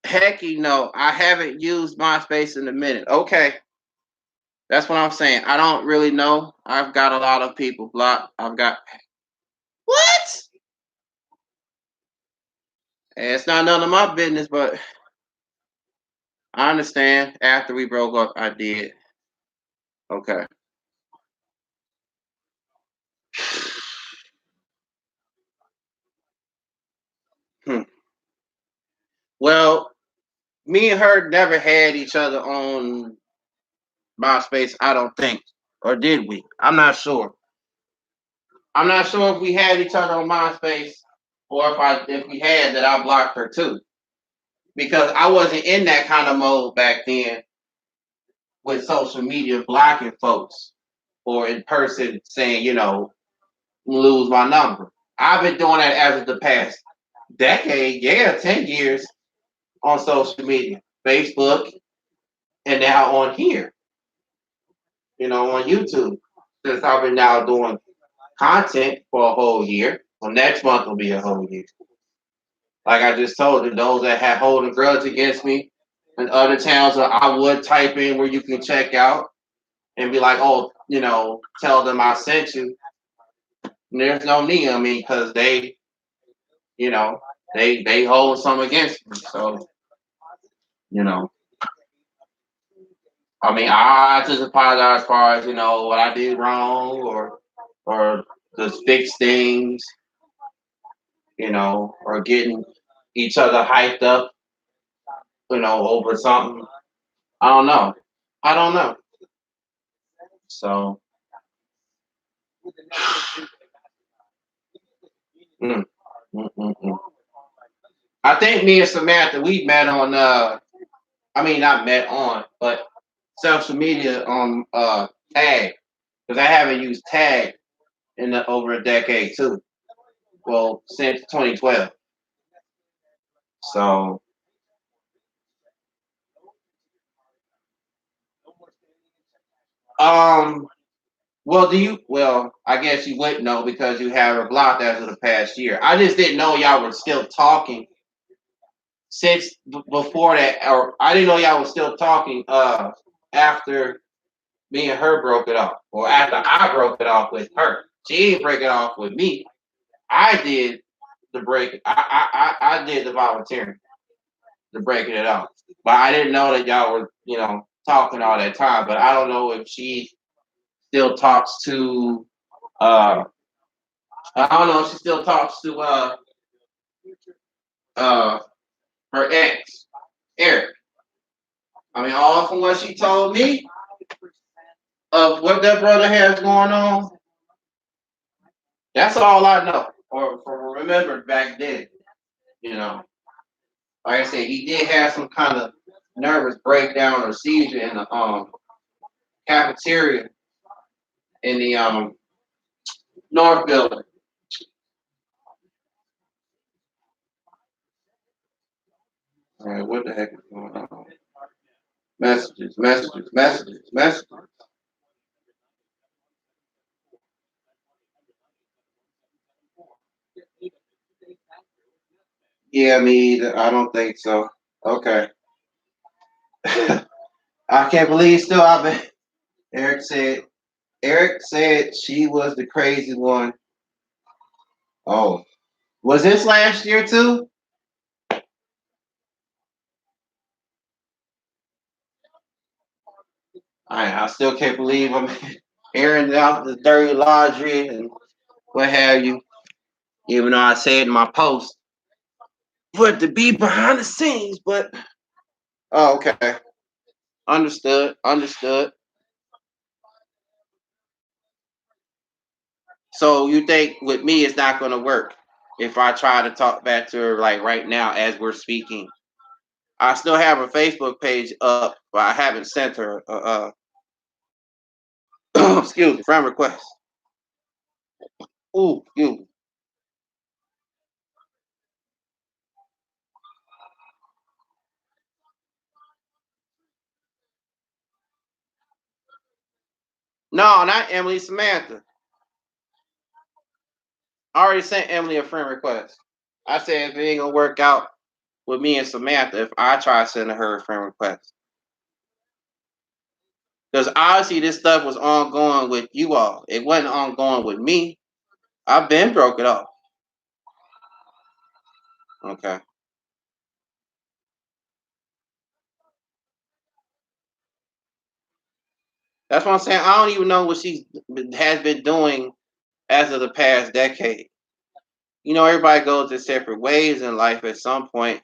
Heck, I haven't used MySpace in a minute. Okay, that's what I'm saying. I don't really know. I've got a lot of people blocked. I've got what? It's not none of my business, but I understand. After we broke up, I did. Okay. Hmm. Well, me and her never had each other on MySpace. I don't think, or did we? I'm not sure. I'm not sure if we had each other on MySpace or if we had that I blocked her too. Because I wasn't in that kind of mode back then with social media blocking folks or in person saying, lose my number. I've been doing that as of the past decade, yeah, 10 years. on social media, Facebook, and now on here, on YouTube. Since I've been now doing content for a whole year. Well, next month will be a whole year. Like I just told you, those that have holding grudge against me in other towns, I would type in where you can check out and be like, oh, tell them I sent you. And there's no need, because you know, they hold some against me. So, you know, I just apologize as far as what I did wrong or just fix things, or getting each other hyped up, over something. I don't know. I don't know. So, mm, mm. I think me and Samantha we met on not met on, but social media on Tag because I haven't used Tag in over a decade too. Well, since 2012. So, um, well, I guess you wouldn't know because you have her blocked as of the past year. I just didn't know y'all were still talking since before that, or I didn't know y'all was still talking after me and her broke it off, or after I broke it off with her. She didn't break it off with me. I did the break. I did the volunteering to breaking it off, but I didn't know that y'all were talking all that time. But I don't know if she still talks to. I don't know if she still talks to uh her ex Eric. All from what she told me of what that brother has going on. That's all I know, or remembered back then. You know, like I said, he did have some kind of nervous breakdown or seizure in the cafeteria in the North Building. All right, what the heck is going on? Messages, messages, messages, messages. Yeah, me either. I don't think so. Okay. I can't believe still I've been. Eric said. Eric said she was the crazy one. Oh, was this last year too? I still can't believe I'm airing out the dirty laundry and what have you. Even though I said in my post, but to be behind the scenes. But oh, okay, understood, understood. So you think with me it's not going to work if I try to talk back to her like right now as we're speaking? I still have her Facebook page up, but I haven't sent her excuse me, friend request. Ooh, excuse me. No, not Emily, Samantha. I already sent Emily a friend request. I said if it ain't gonna work out with me and Samantha, if I try sending her a friend request, because obviously this stuff was ongoing with you all. It wasn't ongoing with me. I've been broke it off. Okay. That's what I'm saying. I don't even know what she has been doing as of the past decade. Everybody goes their separate ways in life at some point.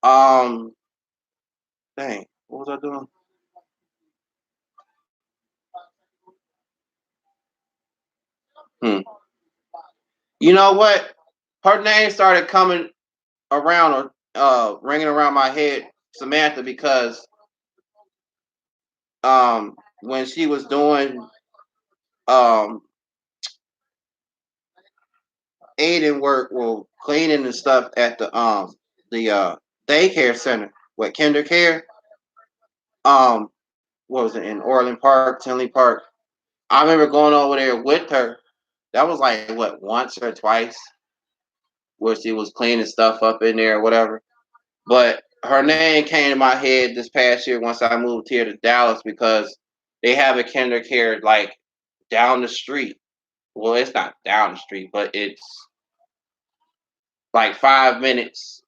Um, dang, what was I doing? Hmm. You know what? Her name started coming around or ringing around my head, Samantha, because when she was doing um aiding work, well, cleaning and stuff at the the daycare center with Kinder Care. Um, what was it in Orland Park, Tinley Park? I remember going over there with her. That was like what once or twice, where she was cleaning stuff up in there or whatever. But her name came to my head this past year once I moved here to Dallas because they have a Kinder Care like down the street. Well, it's not down the street, but it's like 5 minutes,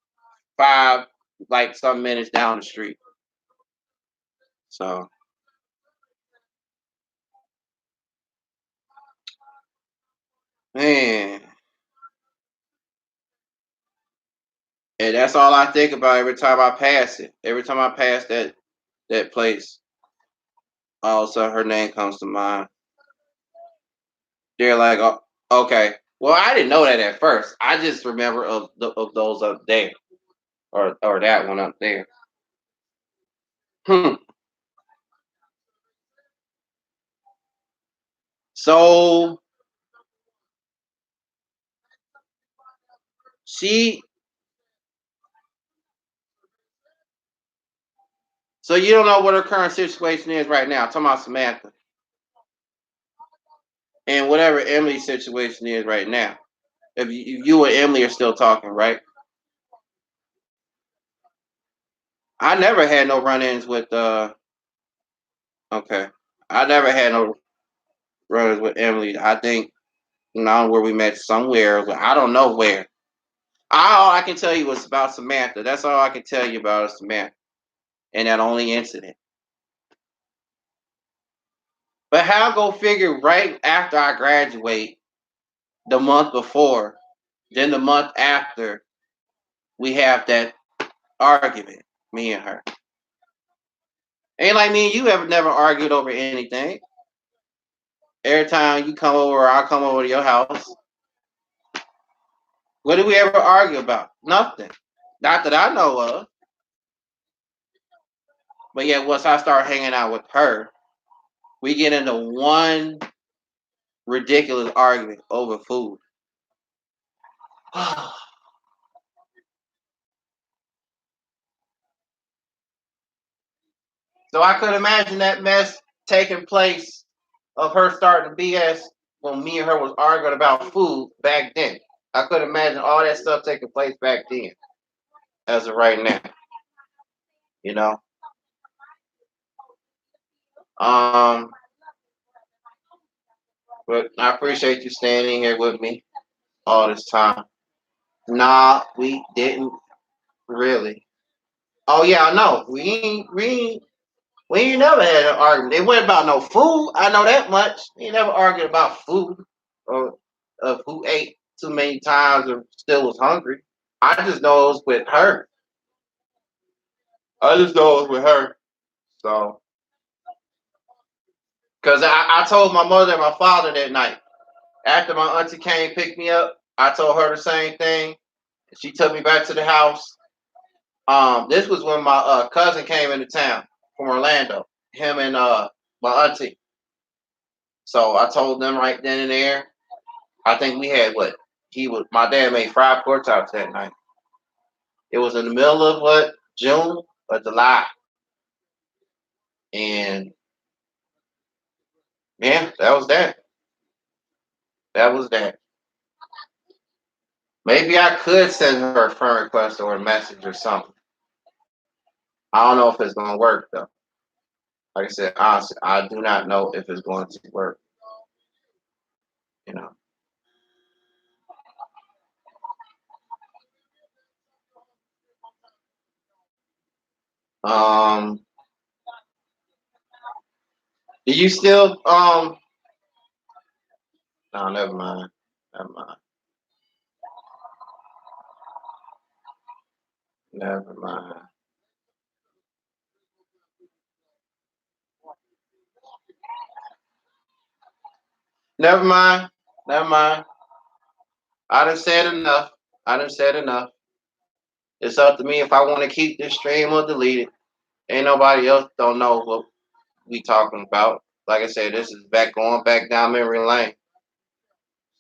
five like some minutes down the street. So man, and that's all I think about every time I pass it. Every time I pass that place, all of a sudden her name comes to mind. They're like, oh, okay. Well, I didn't know that at first. I just remember of those up there, or that one up there. Hmm. So she, so you don't know what her current situation is right now. I'm talking about Samantha and whatever Emily's situation is right now. If you and Emily are still talking, right? I never had no run-ins with. Okay, I never had no run-ins with Emily. I think now where we met somewhere, but I don't know where. All I can tell you was about Samantha. That's all I can tell you about is Samantha and that only incident. But how go figure right after I graduate, the month before, then the month after, we have that argument, me and her. Ain't like me and you ever never argued over anything. Every time you come over, I come over to your house. What did we ever argue about? Nothing. Not that I know of. But yet, once I start hanging out with her, we get into one ridiculous argument over food. So I could imagine that mess taking place of her starting BS when me and her was arguing about food back then. I could imagine all that stuff taking place back then, as of right now. You know. Um, but I appreciate you standing here with me all this time. Nah, we didn't really. Oh yeah, I know. We ain't never had an argument. It wasn't about no food. I know that much. We ain't never argued about food or who ate too many times or still was hungry. I just know it was with her. I just know it was with her. So, because I told my mother and my father that night after my auntie came pick me up, I told her the same thing. She took me back to the house. This was when my cousin came into town from Orlando. Him and my auntie. So I told them right then and there. I think we had what he was. My dad made fried pork chops that night. It was in the middle of what June or July, and yeah, that was that. That was that. Maybe I could send her a friend request or a message or something. I don't know if it's gonna work though. Like I said, honestly, I do not know if it's going to work. You know. Um. Do you still No, never mind. Never mind. Never mind. Never mind. Never mind. I done said enough. I done said enough. It's up to me if I want to keep this stream or delete it. Ain't nobody else don't know what we talking about. Like I said, this is back going back down memory lane.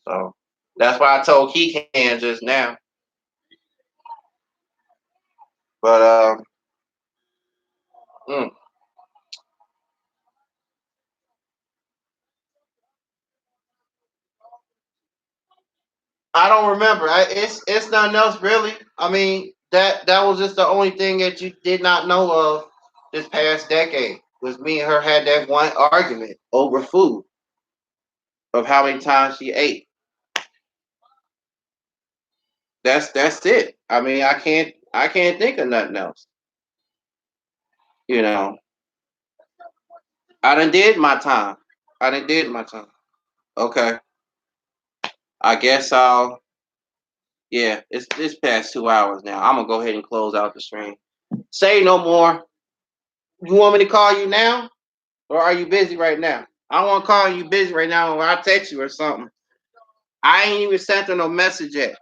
So that's why I told Key Can just now. But mm, I don't remember. It's nothing else really. I mean that was just the only thing that you did not know of this past decade was me and her had that one argument over food of how many times she ate. That's it. I mean I can't think of nothing else. You know, I done did my time. I done did my time. Okay, I guess I'll. Yeah, it's past 2 hours now. I'm gonna go ahead and close out the stream. Say no more. You want me to call you now, or are you busy right now? I want to call you busy right now, or I'll text you or something. I ain't even sent her no message yet.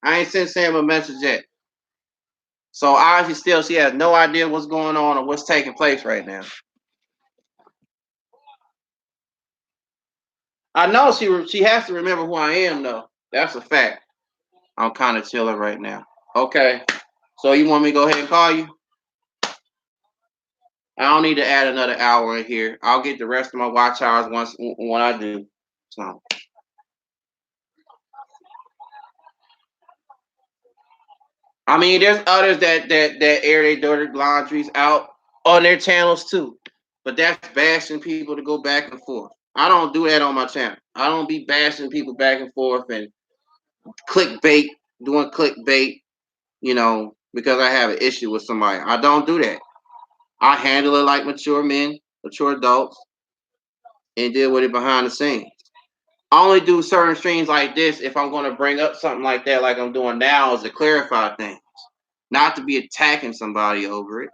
I ain't sent Sam a message yet. So obviously, still, she has no idea what's going on or what's taking place right now. I know she has to remember who I am though. That's a fact. I'm kind of chilling right now. Okay. So you want me to go ahead and call you? I don't need to add another hour in here. I'll get the rest of my watch hours once when I do. So I mean, there's others that air their dirty laundries out on their channels too, but that's bashing people to go back and forth. I don't do that on my channel. I don't be bashing people back and forth and clickbait, doing clickbait, because I have an issue with somebody. I don't do that. I handle it like mature men, mature adults, and deal with it behind the scenes. I only do certain streams like this if I'm going to bring up something like that, like I'm doing now, is to clarify things, not to be attacking somebody over it.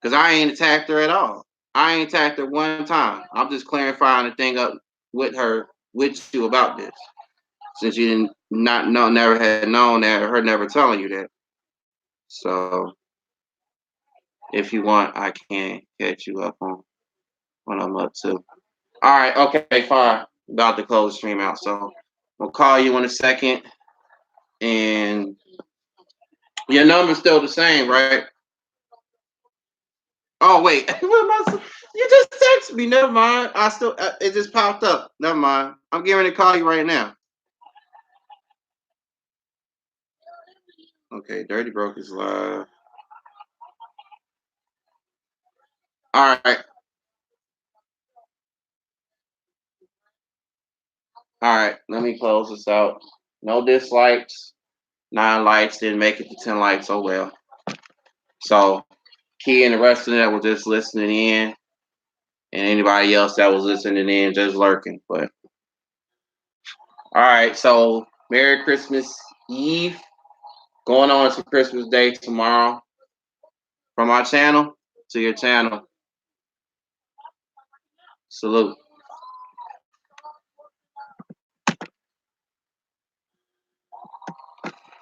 Because I ain't attacked her at all. I ain't attacked her one time. I'm just clarifying the thing up with her, with you about this, since you didn't not know, never had known that, or her never telling you that. So if you want, I can catch you up on what I'm up to. All right, okay, fine. About to close the stream out, so we'll call you in a second. And your number's still the same, right? Oh wait, you just texted me. Never mind. It just popped up. Never mind. I'm getting ready to call you right now. Okay, Dirty Broke is live. All right, all right. Let me close this out. No dislikes. 9 likes didn't make it to 10 likes. Oh well. So Key and the rest of that were just listening in, and anybody else that was listening in just lurking. But all right. So Merry Christmas Eve. Going on to Christmas Day tomorrow. From our channel to your channel. Salute.